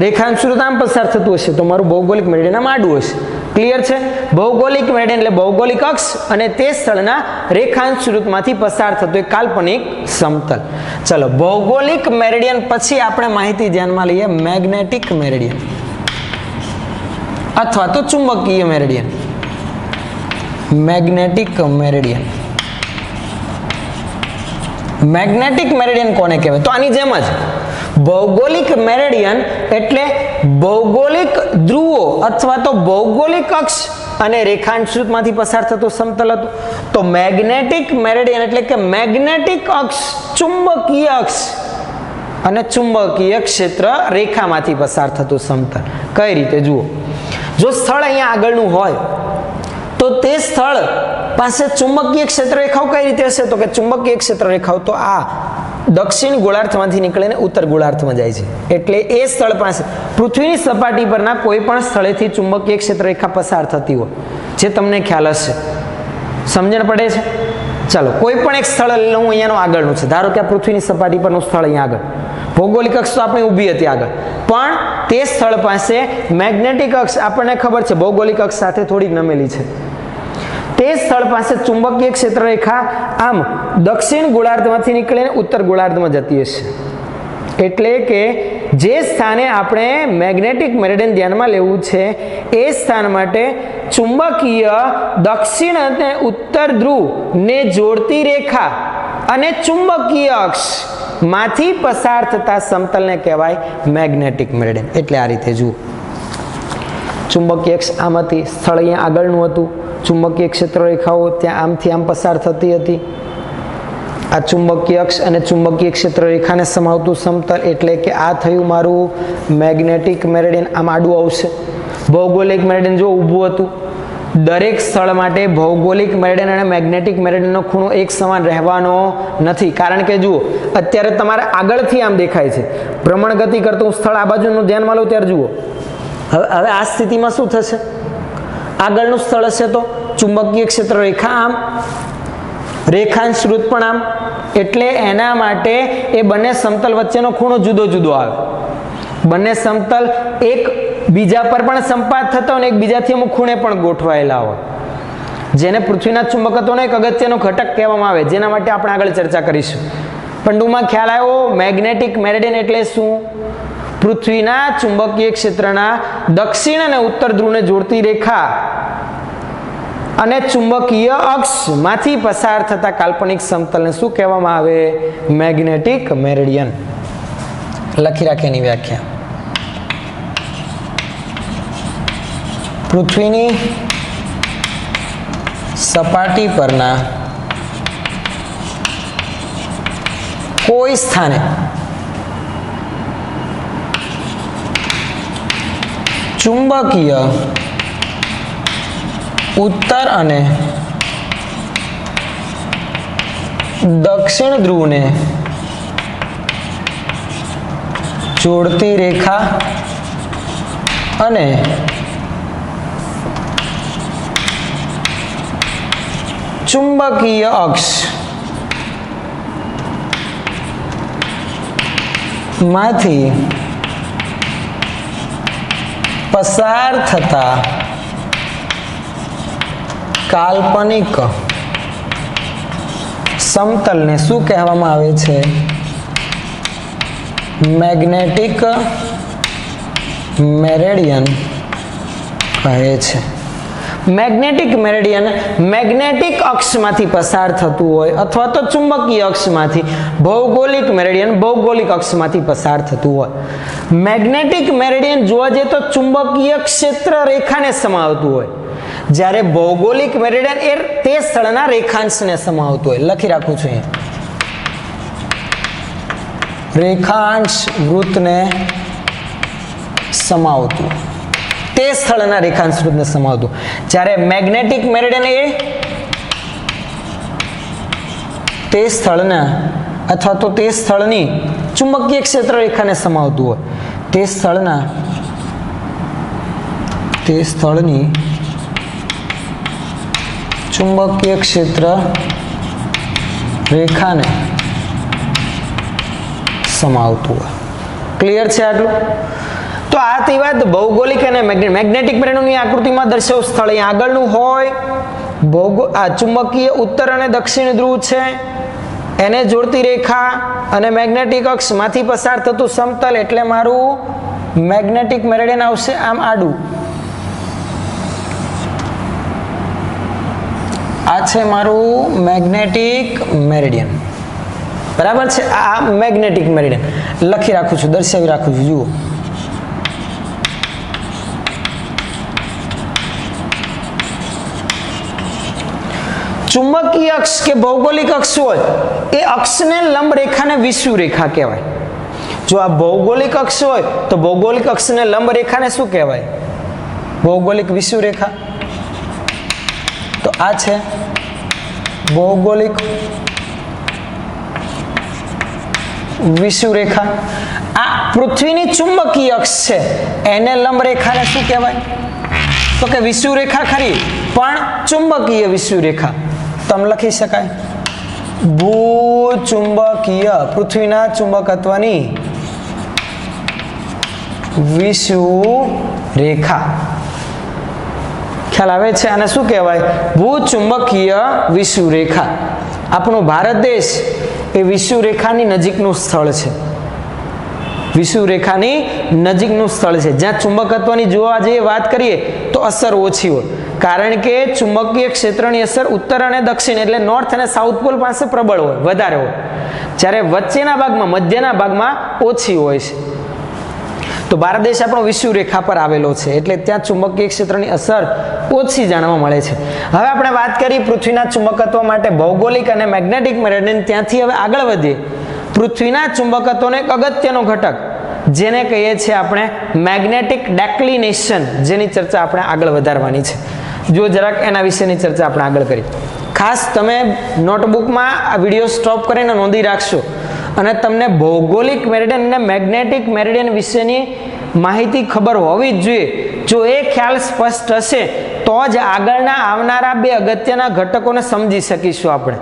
Speaker 1: રેખાંશ વૃત્ત આમ પસાર થતું હશે તો મારું ભૌગોલિક મેરેડિયન આમ આડું હશે. ક્લિયર છે? ભૌગોલિક મેરેડિયન એટલે ભૌગોલિક અક્ષ અને તે સ્થળના રેખાંશ વૃત્તમાંથી પસાર થતું એક કાલ્પનિક સમતલ. ચલો, ભૌગોલિક મેરેડિયન પછી આપણે માહિતી ધ્યાનમાં લઈએ મેગ્નેટિક મેરેડિયન અથવા તો ચુંબકીય Meridien. Magnetic Meridien. Magnetic Meridien કોને કહેવાય? તો આની જેમ જ ભૌગોલિક મેરેડિયન એટલે ભૌગોલિક ધ્રુવો અથવા તો ભૌગોલિક અક્ષ અને રેખાંશ વૃત્તમાંથી પસાર થતું સમતલ હતું. તો મેગ્નેટિક મેરેડિયન એટલે કે મેગ્નેટિક અક્ષ, ચુંબકીય અક્ષ અને ચુંબકીય ક્ષેત્ર રેખામાંથી પસાર થતું સમતલ. કઈ રીતે? જુઓ, જો સ્થળ અહીંયા આગળનું હોય તો તે સ્થળ પાસે ચુંબકીય ક્ષેત્ર રેખાઓ કઈ રીતે હશે? તો કે ચુંબકીય ક્ષેત્ર રેખાઓ તો આ દક્ષિણ ગોળાર્ધમાંથી નીકળીને ઉત્તર ગોળાર્ધમાં જાય છે. એટલે એ સ્થળ પાસે પૃથ્વીની સપાટી પરના કોઈ પણ સ્થળેથી ચુંબકીય ક્ષેત્ર રેખા પસાર થતી હોય, જે તમને ખ્યાલ હશે. સમજણ પડે છે? ચાલો કોઈ પણ એક સ્થળ લઈ લઉં, અહીંયાનું આગળનું છે. ધારો કે આ પૃથ્વીની સપાટી પરનું સ્થળ અહીંયા આગળ, ભૌગોલિક અક્ષ તો આપણી ઊભી હતી આગળ, પણ તે સ્થળ પાસે મેગ્નેટિક અક્ષ આપણને ખબર છે ભૌગોલિક અક્ષ સાથે થોડીક નમેલી છે. તે સ્થળ પાસે ચુંબકીય ક્ષેત્ર રેખા આમ દક્ષિણ ગોળાર્ધમાંથી નીકળીને ઉત્તર ગોળાર્ધમાં જતી હશે. એટલે કે જે સ્થાને આપણે મેગ્નેટિક મેરિડિયન ધ્યાનમાં લેવું છે એ સ્થાન માટે ચુંબકીય દક્ષિણ અને ઉત્તર ધ્રુવ ને જોડતી રેખા અને ચુંબકીય અક્ષ માંથી પસાર થતા સમતલને કહેવાય મેગ્નેટિક મેરિડિયન. એટલે આ રીતે જુઓ, ચુંબકીય અક્ષ આમ હતી, સ્થળ અહીંયા આગળનું હતું, ચુંબકીય ક્ષેત્ર રેખાઓ ત્યાં આમથી આમ પસાર થતી હતી. આ ચુંબકીય અક્ષ અને ચુંબકીય ક્ષેત્ર રેખાને સમાવતું સમતલ, એટલે કે આ થયું મારું મેગ્નેટિક મેરિડિયન. આમ આડું આવશે. ભૌગોલિક મેરિડિયન જો ઊભું હતું, દરેક સ્થળ માટે ભૌગોલિક મેરિડિયન અને મેગ્નેટિક મેરિડિયનનો ખૂણો એક સમાન રહેવાનો નથી. કારણ કે જુઓ, અત્યારે તમારે આગળથી આમ દેખાય છે, ભ્રમણ ગતિ કરતું સ્થળ આ બાજુનું ધ્યાનમાં લો ત્યારે જુઓ, હવે આ સ્થિતિમાં શું થશે? આગળનું સ્થળ હશે તો ચુંબકીય ક્ષેત્ર રેખા આમ, રેખાંશ વૃત્ત પણ આમ, એટલે એના માટે એ બંને સમતલ વચ્ચેનો ખૂણો જુદો જુદો આવે. બંને સમતલ એક બીજા પર પણ સંપાત થતા હોય અને એકબીજાથી અમુક ખૂણે પણ ગોઠવાયેલા હોય, જેને પૃથ્વીના ચુંબકત્વનો એક અગત્યનો ઘટક કહેવામાં આવે, જેના માટે આપણે આગળ ચર્ચા કરીશું. પણ ટૂંકમાં ખ્યાલ આવ્યો, મેગ્નેટિક મેરિડિયન એટલે શું? પૃથ્વીના ચુંબકીય ક્ષેત્રના દક્ષિણ અને ઉત્તર ધ્રુવને જોડતી રેખા અને ચુંબકીય અક્ષમાંથી પસાર થતા કાલ્પનિક સમતલને શું કહેવામાં આવે? Magnetic meridian. લખી રાખે એની વ્યાખ્યા. પૃથ્વીની સપાટી પરના કોઈ સ્થાને ચુંબકીય ઉત્તર અને દક્ષિણ ધ્રુવને જોડતી રેખા અને ચુંબકીય અક્ષ માંથી પસાર થતા કાલ્પનિક સમતલને શું કહેવામાં આવે છે? મેગ્નેટિક મેરિડિયન કહે છે. મેગ્નેટિક મેરિડિયન મેગ્નેટિક અક્ષમાંથી પસાર થતું હોય અથવા તો ચુંબકીય અક્ષમાંથી, ભૌગોલિક મેરિડિયન ભૌગોલિક અક્ષમાંથી પસાર થતું હોય. મેગ્નેટિક મેરિડિયન જોવા જઈએ તો ચુંબકીય ક્ષેત્ર રેખાને સમાવતું હોય, જ્યારે ભૌગોલિક મેરિડિયન એ તે સ્થળના રેખાંશને સમાવતું હોય. લખી રાખું છું અહીંયા, રેખાંશ વૃત્તને સમાવતું, તે સ્થળના રેખાંશ વૃત્તને સમાવતું. જ્યારે મેગ્નેટિક મેરિડિયન એ તે સ્થળના અથવા તો તે સ્થળની ચુંબકીય ક્ષેત્ર રેખાને સમાવતું હોય, તે સ્થળની ચુંબકીય ક્ષેત્ર રેખાને સમાવતું હોય. ક્લિયર છે આટલું? તો આ તે વાત ભૌગોલિક અને મેગ્નેટિક મેરિડિયનની આકૃતિમાં દર્શાવ સ્થળ અહીં આગળનું હોય, આ ચુંબકીય ઉત્તર અને દક્ષિણ ધ્રુવ છે એને જોડતી રેખા અને મેગ્નેટિક અક્ષમાંથી પસાર થતું સમતલ, એટલે મારું મેગ્નેટિક મેરિડિયન આવશે આમ આડું. આ છે મારું મેગ્નેટિક મેરિડિયન. બરાબર છે? આ મેગ્નેટિક મેરિડિયન લખી રાખું છું, દર્શાવી રાખું છું. જુઓ, ચુંબકીય અક્ષ કે ભૌગોલિક અક્ષ હોય એ અક્ષને લંબ રેખાને વિષુવ રેખા કહેવાય. જો આ ભૌગોલિક અક્ષ હોય તો ભૌગોલિક અક્ષને લંબ રેખાને શું કહેવાય? ભૌગોલિક વિષુવ રેખા. તો આ છે ભૌગોલિક વિષુવ રેખા. આ પૃથ્વીની ચુંબકીય અક્ષ છે એને લંબ રેખાને શું કહેવાય? તો કે વિષુવ રેખા ખરી, પણ ચુંબકીય વિષુવ રેખા તમ લખી શકાય. ભૂચુંબકીય પૃથ્વીના ચુંબકત્વની વિષુવરેખા. ખ્યાલ આવે છે? આને શું કહેવાય? ભૂચુંબકીય વિષુવરેખા. આપણો ભારત દેશ એ વિષુવરેખાની નજીકનું સ્થળ છે. વિષુવરેખાની નજીકનું સ્થળ છે જ્યાં ચુંબકત્વની જોવા જઈએ વાત કરીએ તો અસર ઓછી હોય, કારણ કે ચુંબકીય ક્ષેત્રની અસર ઉત્તર અને દક્ષિણ એટલે નોર્થ અને સાઉથ પોલ પાસે પ્રબળ હોય, વધારે હોય, જ્યારે વચ્ચેના ભાગમાં, મધ્યના ભાગમાં ઓછી હોય છે. તો ભારત દેશ આપણો વિષુવરેખા પર આવેલો છે એટલે ત્યાં ચુંબકીય ક્ષેત્રની અસર ઓછી જાણવા મળે છે. હવે આપણે વાત કરી પૃથ્વીના ચુંબકત્વ માટે ભૌગોલિક અને મેગ્નેટિક મેરિડિયન. ત્યાંથી હવે આગળ વધીએ. પૃથ્વીના ચુંબકત્વનો એક અગત્યનો ઘટક જેને કહીએ છીએ આપણે મેગ્નેટિક ડેક્લિનેશન, જેની ચર્ચા આપણે આગળ વધારવાની છે. જો જરાક એના વિશેની ચર્ચા આપણે આગળ કરી. ખાસ તમે નોટબુકમાં આ વિડીયો સ્ટોપ કરીને નોંધી રાખશો અને તમને ભૌગોલિક મેરિડિયન અને મેગ્નેટિક મેરિડિયન વિશેની માહિતી ખબર હોવી જ જોઈએ. જો એ ખ્યાલ સ્પષ્ટ હશે તો જ આગળના આવનારા બે અગત્યના ઘટકોને સમજી શકીશું આપણે,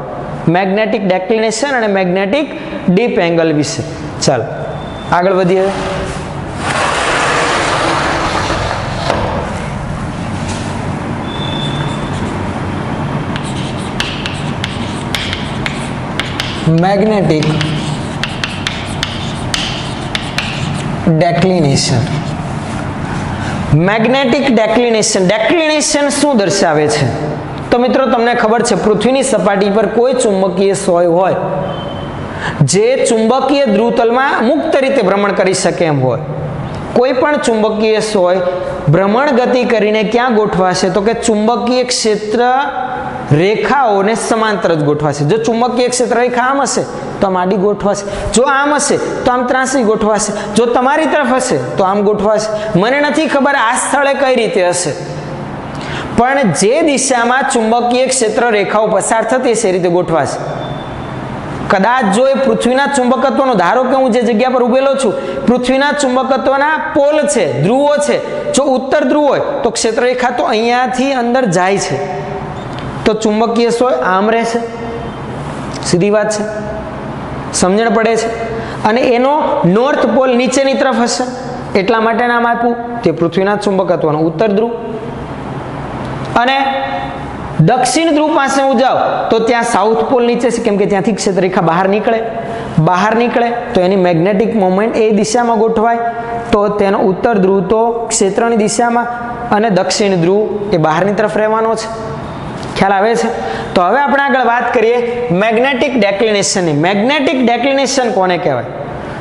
Speaker 1: મેગ્નેટિક ડેક્લિનેશન અને મેગ્નેટિક ડીપ એંગલ વિશે. ચાલો આગળ વધીએ. મેગ્નેટિક ડેક્લિનેશન. મેગ્નેટિક ડેક્લિનેશન. ડેક્લિનેશન શું દર્શાવે છે? તો મિત્રો તમને ખબર છે પૃથ્વીની સપાટી પર કોઈ ચુંબકીય સોય હોય જે ચુંબકીય ધ્રુવતલમાં મુક્ત રીતે ભ્રમણ કરી શકે એમ હોય. કોઈ પણ ચુંબકીય સોય ભ્રમણ ગતિ કરીને ક્યાં ગોઠવાશે? તો કે ચુંબકીય ક્ષેત્ર રેખાઓને સમાંતર જ ગોઠવાશે. જો ચુંબકીય ક્ષેત્ર રેખા આમ હશે તો આમ આડી ગોઠવાશે, જો આમ હશે તો આમ ત્રાંસી ગોઠવાશે, જો તમારી તરફ હશે તો આમ ગોઠવાશે. મને નથી ખબર આ સ્થળે કઈ રીતે હશે, પણ જે દિશામાં ચુંબકીય ક્ષેત્ર રેખાઓ પસાર થતી હશે એ રીતે ગોઠવાશે. કદાચ જો એ પૃથ્વીના ચુંબકત્વનો, ધારો કે હું જે જગ્યા પર ઉભેલો છું પૃથ્વીના ચુંબકત્વના પોલ છે, ધ્રુવો છે, જો ઉત્તર ધ્રુવ હોય તો ક્ષેત્ર રેખા તો અહીંયાથી અંદર જાય છે, તો ચુંબકીય સોય આમ રહેશે. સીધી વાત છે, સમજણ પડે છે? અને એનો નોર્થ પોલ નીચેની તરફ હશે, એટલા માટે નામ આપ્યું તે પૃથ્વીના ચુંબકત્વનો ઉત્તર ધ્રુવ. અને દક્ષિણ ધ્રુવ પાસે હું જાઉં તો ત્યાં સાઉથ પોલ નીચે છે, કેમ કે ત્યાંથી ક્ષેત્રરેખા બહાર નીકળે તો એની મેગ્નેટિક મોમેન્ટ એ દિશામાં ગોઠવાય, તો તેનો ઉત્તર ધ્રુવ તો ક્ષેત્રની દિશામાં અને દક્ષિણ ધ્રુવ એ બહારની તરફ રહેવાનો છે. ખ્યાલ આવે છે? તો હવે આપણે આગળ વાત કરીએ મેગ્નેટિક ડેક્લિનેશનની. મેગ્નેટિક ડેક્લિનેશન કોને કહેવાય?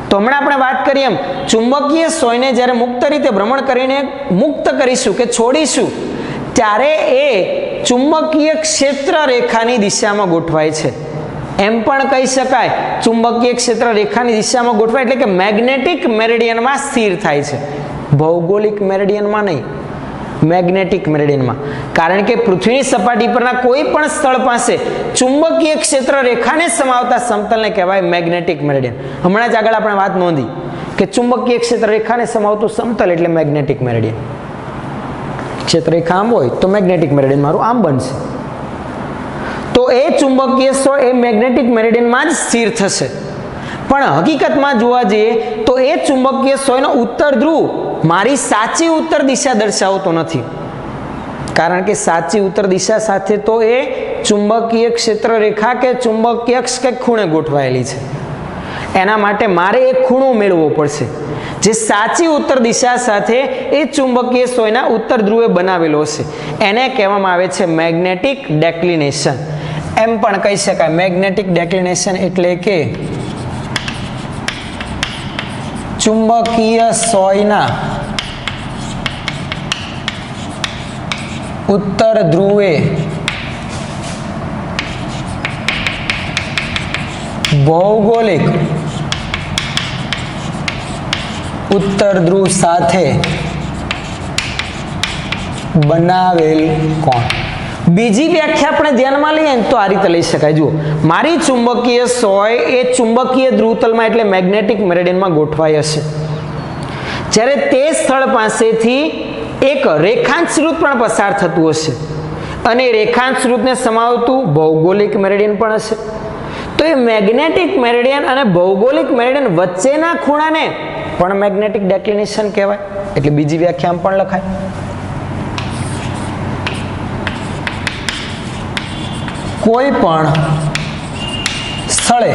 Speaker 1: તો હમણાં આપણે વાત કરીએ એમ ચુંબકીય સોયને જ્યારે મુક્ત રીતે ભ્રમણ કરીને મુક્ત કરીશું કે છોડીશું ત્યારે એ ચુંબકીય ક્ષેત્ર રેખાની દિશામાં ગોઠવાય છે. એમ પણ કહી શકાય ચુંબકીય ક્ષેત્ર રેખાની દિશામાં ગોઠવાય એટલે કે મેગ્નેટિક મેરિડિયનમાં સ્થિર થાય છે, ભૌગોલિક મેરિડિયનમાં નહીં, મેગ્નેટિક મેરિડિયનમાં. કારણ કે પૃથ્વીની સપાટી પરના કોઈ પણ સ્થળ પાસે ચુંબકીય ક્ષેત્ર રેખાને સમાવતા સમતલને કહેવાય મેગ્નેટિક મેરિડિયન. હમણાં જ આગળ આપણે વાત નોંધી કે ચુંબકીય ક્ષેત્ર રેખાને સમાવતું સમતલ એટલે મેગ્નેટિક મેરિડિયન. ક્ષેત્ર રેખા આમ હોય તો મેગ્નેટિક મેરિડિયન મારું આમ બનશે. તો એ ચુંબકીય સોય એ મેગ્નેટિક મેરિડિયનમાં જ સ્થિર થશે. પણ હકીકતમાં જોવા જઈએ તો એ ચુંબકીય સોયનો ઉત્તર ધ્રુવ મારી સાચી ઉત્તર દિશા દર્શાવતો નથી, કારણ કે સાચી ઉત્તર દિશા સાથે તો એ ચુંબકીય ક્ષેત્ર રેખા કે ચુંબકીય અક્ષ કે ખૂણે ગોઠવાયેલી છે. એના માટે મારે એક ખૂણો મેળવવો પડશે જે સાચી ઉત્તર દિશા સાથે એ ચુંબકીય સોયના ઉત્તર ધ્રુવે બનાવેલો છે. એને કહેવામાં આવે છે મેગ્નેટિક ડેક્લિનેશન. એમ પણ કહી શકાય મેગ્નેટિક ડેક્લિનેશન એટલે કે ચુંબકીય સોયના ઉત્તર ધ્રુવે ભૌગોલિક ઉત્તર ધ્રુવ સાથે બનાવેલ કોણ. બીજી વ્યાખ્યા આપણે ધ્યાનમાં લઈએ તો આ રીતે લઈ શકાય. જુઓ, મારી ચુંબકીય સોય એ ચુંબકીય ધ્રુવતલમાં એટલે મેગ્નેટિક મેરિડિયનમાં ગોઠવાઈ હશે, જ્યારે તે સ્થળ પાસેથી એક રેખાંશ રૂટ પણ પસાર થતું હશે અને રેખાંશ રૂટને સમાવતું ભૌગોલિક મેરિડિયન પણ હશે. તો એ મેગ્નેટિક મેરિડિયન અને ભૌગોલિક મેરિડિયન વચ્ચેના ખૂણાને પણ મેગ્નેટિક ડેક્લિનેશન કહેવાય. એટલે બીજી વ્યાખ્યા પણ લખાય. કોઈ પણ સ્થળે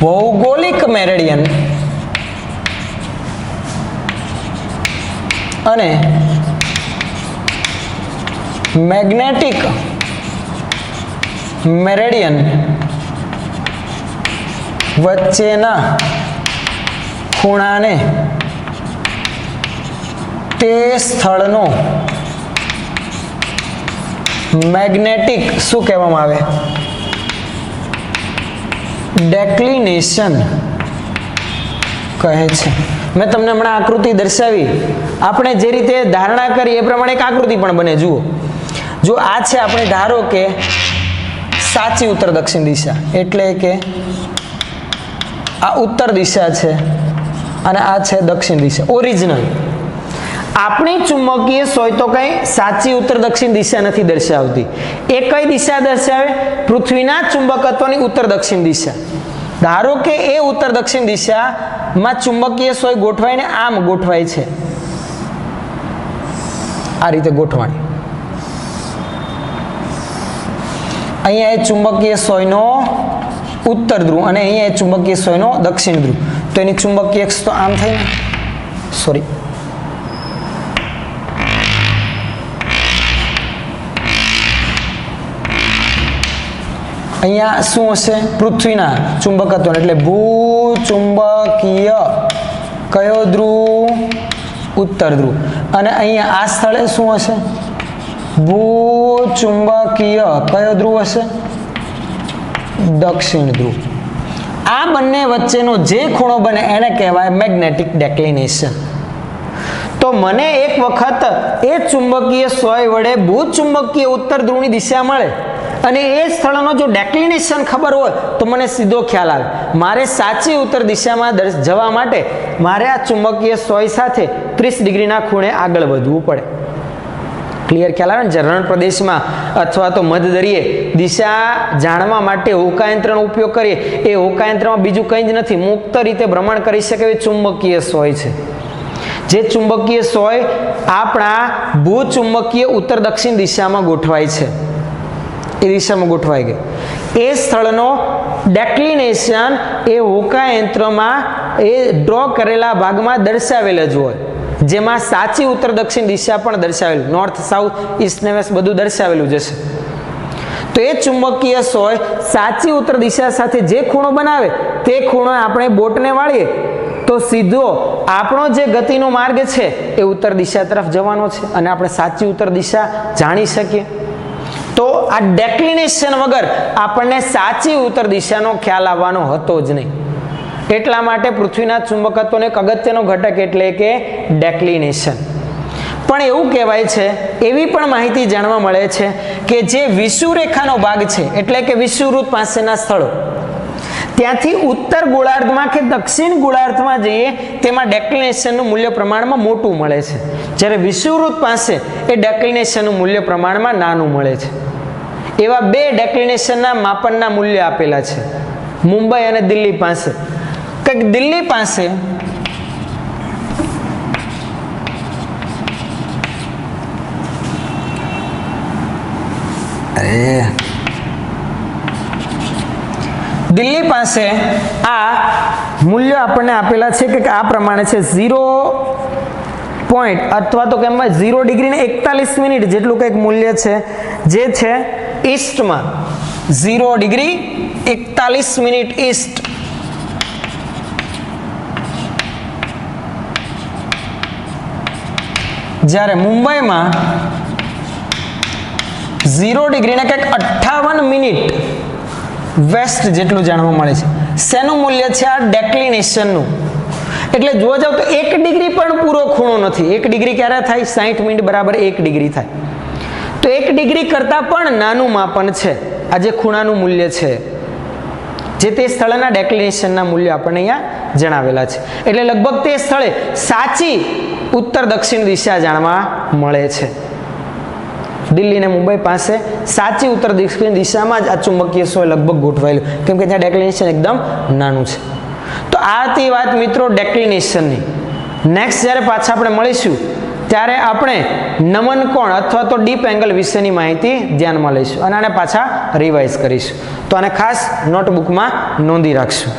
Speaker 1: ભૌગોલિક મેરિડિયન અને મેગ્નેટિક મેરિડિયન વચ્ચેના ખૂણાને તે સ્થળનો મેગ્નેટિક શું કહેવામાં આવે? ડેક્લિનેશન કહે છે. મેં તમને હમણાં આકૃતિ દર્શાવી. આપણે જે રીતે ધારણા કરી એ પ્રમાણે એક આકૃતિ પણ બને. જુઓ, જો આ છે, આપણે ધારો કે સાચી ઉત્તર દક્ષિણ દિશા, એટલે કે આ ઉત્તર દિશા છે અને આ છે દક્ષિણ દિશા, ઓરિજિનલ. આપણી ચુંબકીય સોય તો કઈ સાચી ઉત્તર દક્ષિણ દિશા નથી દર્શાવતી. એ કઈ દિશા દર્શાવે? પૃથ્વીના ચુંબકત્વની ઉત્તર દક્ષિણ દિશા. ધારો કે એ ઉત્તર દક્ષિણ દિશામાં ચુંબકીય સોય ગોઠવાઈને આમ ગોઠવાય છે, આ રીતે ગોઠવાણી. અહીંયા એ ચુંબકીય સોયનો ઉત્તર ધ્રુવ અને અહીંયા એ ચુંબકીય સોયનો દક્ષિણ ધ્રુવ. તો એની ચુંબકીય અક્ષ તો આમ થઈ ને, સોરી, અહીંયા શું હશે? પૃથ્વીના ચુંબકત્વ, એટલે ભૂચુંબકીય કયો ધ્રુવ? ઉત્તર ધ્રુવ. અને અહીંયા આ સ્થળે શું હશે? ભૂચુંબકીય કયો ધ્રુવ હશે? દક્ષિણ ધ્રુવ. આ બંને વચ્ચેનો જે ખૂણો બને એને કહેવાય મેગ્નેટિક ડેક્લિનેશન. તો મને એક વખત એ ચુંબકીય સોય વડે ભૂચુંબકીય ઉત્તર ધ્રુવની દિશા મળે અને એ સ્થળનો જો ડેક્લિનેશન ખબર હોય તો મને સીધો ખ્યાલ આવે મારે સાચી ઉત્તર દિશામાં જવા માટે મારે આ ચુંબકીય સોય સાથે 30 ડિગ્રીના ખૂણે આગળ વધવું પડે. ક્લિયર ખ્યાલ આવે ને? રણ પ્રદેશમાં અથવા તો મધદરિયે દિશા જાણવા માટે હોકાયંત્રનો ઉપયોગ કરીએ. એ હોકાયંત્રમાં બીજું કંઈ જ નથી, મુક્ત રીતે ભ્રમણ કરી શકે એવી ચુંબકીય સોય છે. જે ચુંબકીય સોય આપણા ભૂચુંબકીય ઉત્તર દક્ષિણ દિશામાં ગોઠવાય છે, એ દિશામાં ગોઠવાઈ ગઈ. એ સ્થળનો ડેક્લિનેશન એ હોકાયંત્રમાં એ ડ્રો કરેલા ભાગમાં દર્શાવેલ જ હોય, જેમાં સાચી ઉત્તર દક્ષિણ દિશા પણ દર્શાવેલું, નોર્થ સાઉથ ઈસ્ટ ને વેસ્ટ બધું દર્શાવેલું જશે. તો એ ચુંબકીય સોય સાચી ઉત્તર દિશા સાથે જે ખૂણો બનાવે તે ખૂણો આપણે બોટને વાળીએ તો સીધો આપણો જે ગતિનો માર્ગ છે એ ઉત્તર દિશા તરફ જવાનો છે અને આપણે સાચી ઉત્તર દિશા જાણી શકીએ. તો આ ડેક્લિનેશન વગર આપણને સાચી ઉત્તર દિશાનો ખ્યાલ આવવાનો હતો જ નહીં. એટલા માટે પૃથ્વીના ચુંબકત્વનો એક અગત્યનો ઘટક એટલે કે ડેક્લિનેશન. પણ એવું કહેવાય છે, એવી પણ માહિતી જાણવા મળે છે કે જે વિષુવરેખાનો ભાગ છે એટલે કે વિષુવવૃત્ત પાસેના સ્થળો, ત્યાંથી ઉત્તર ગોળાર્ધમાં કે દક્ષિણ ગોળાર્ધમાં જઈએ તેમાં ડેક્લિનેશનનું મૂલ્ય પ્રમાણમાં મોટું મળે છે, જ્યારે વિષુવવૃત્ત પાસે એ ડેક્લિનેશનનું મૂલ્ય પ્રમાણમાં નાનું મળે છે. એવા બે ડેક્લિનેશનના માપનના મૂલ્ય આપેલા છે મુંબઈ અને દિલ્હી પાસે. કંઈક દિલ્હી પાસે દિલ્હી પાસે આ મૂલ્ય આપણને આપેલા છે કે આ પ્રમાણે છે 0 પોઈન્ટ અથવા તો કેમ 0 ડિગ્રી ને 41 મિનિટ જેટલું કંઈક મૂલ્ય છે, જે છે ઈસ્ટમાં 0 ડિગ્રી 41 મિનિટ ઈસ્ટ. જ્યારે મુંબઈમાં 0 ડિગ્રી ને કંઈક 58 મિનિટ વેસ્ટ જેટલું જાણવા મળે છે. શેનું મૂલ્ય છે? આ ડેક્લિનેશનનું. એટલે જોવા જાવ તો 1 ડિગ્રી પણ પૂરો ખૂણો નથી. 1 ડિગ્રી ક્યારે થાય? 60 મિનિટ બરાબર 1 ડિગ્રી થાય. તો 1 ડિગ્રી કરતાં પણ નાનું માપન છે આ જે ખૂણાનું મૂલ્ય છે, જે તે સ્થળના ડેક્લિનેશનના મૂલ્ય આપણને અહીંયા જણાવેલા છે. એટલે લગભગ તે સ્થળે સાચી ઉત્તર દક્ષિણ દિશા જાણવા મળે છે. દિલ્હી અને મુંબઈ પાસે સાચી ઉત્તર દિશામાં જ આ ચુંબકીય સોય લગભગ ગોઠવાયેલું, કેમ કે ત્યાં ડેક્લિનેશન એકદમ નાનું છે. તો આ હતી વાત મિત્રો ડેક્લિનેશનની. નેક્સ્ટ જ્યારે પાછા આપણે મળીશું ત્યારે આપણે નમન કોણ અથવા તો ડીપ એંગલ વિશેની માહિતી ધ્યાનમાં લઈશું અને આને પાછા રિવાઇઝ કરીશું. તો આને ખાસ નોટબુકમાં નોંધી રાખશું.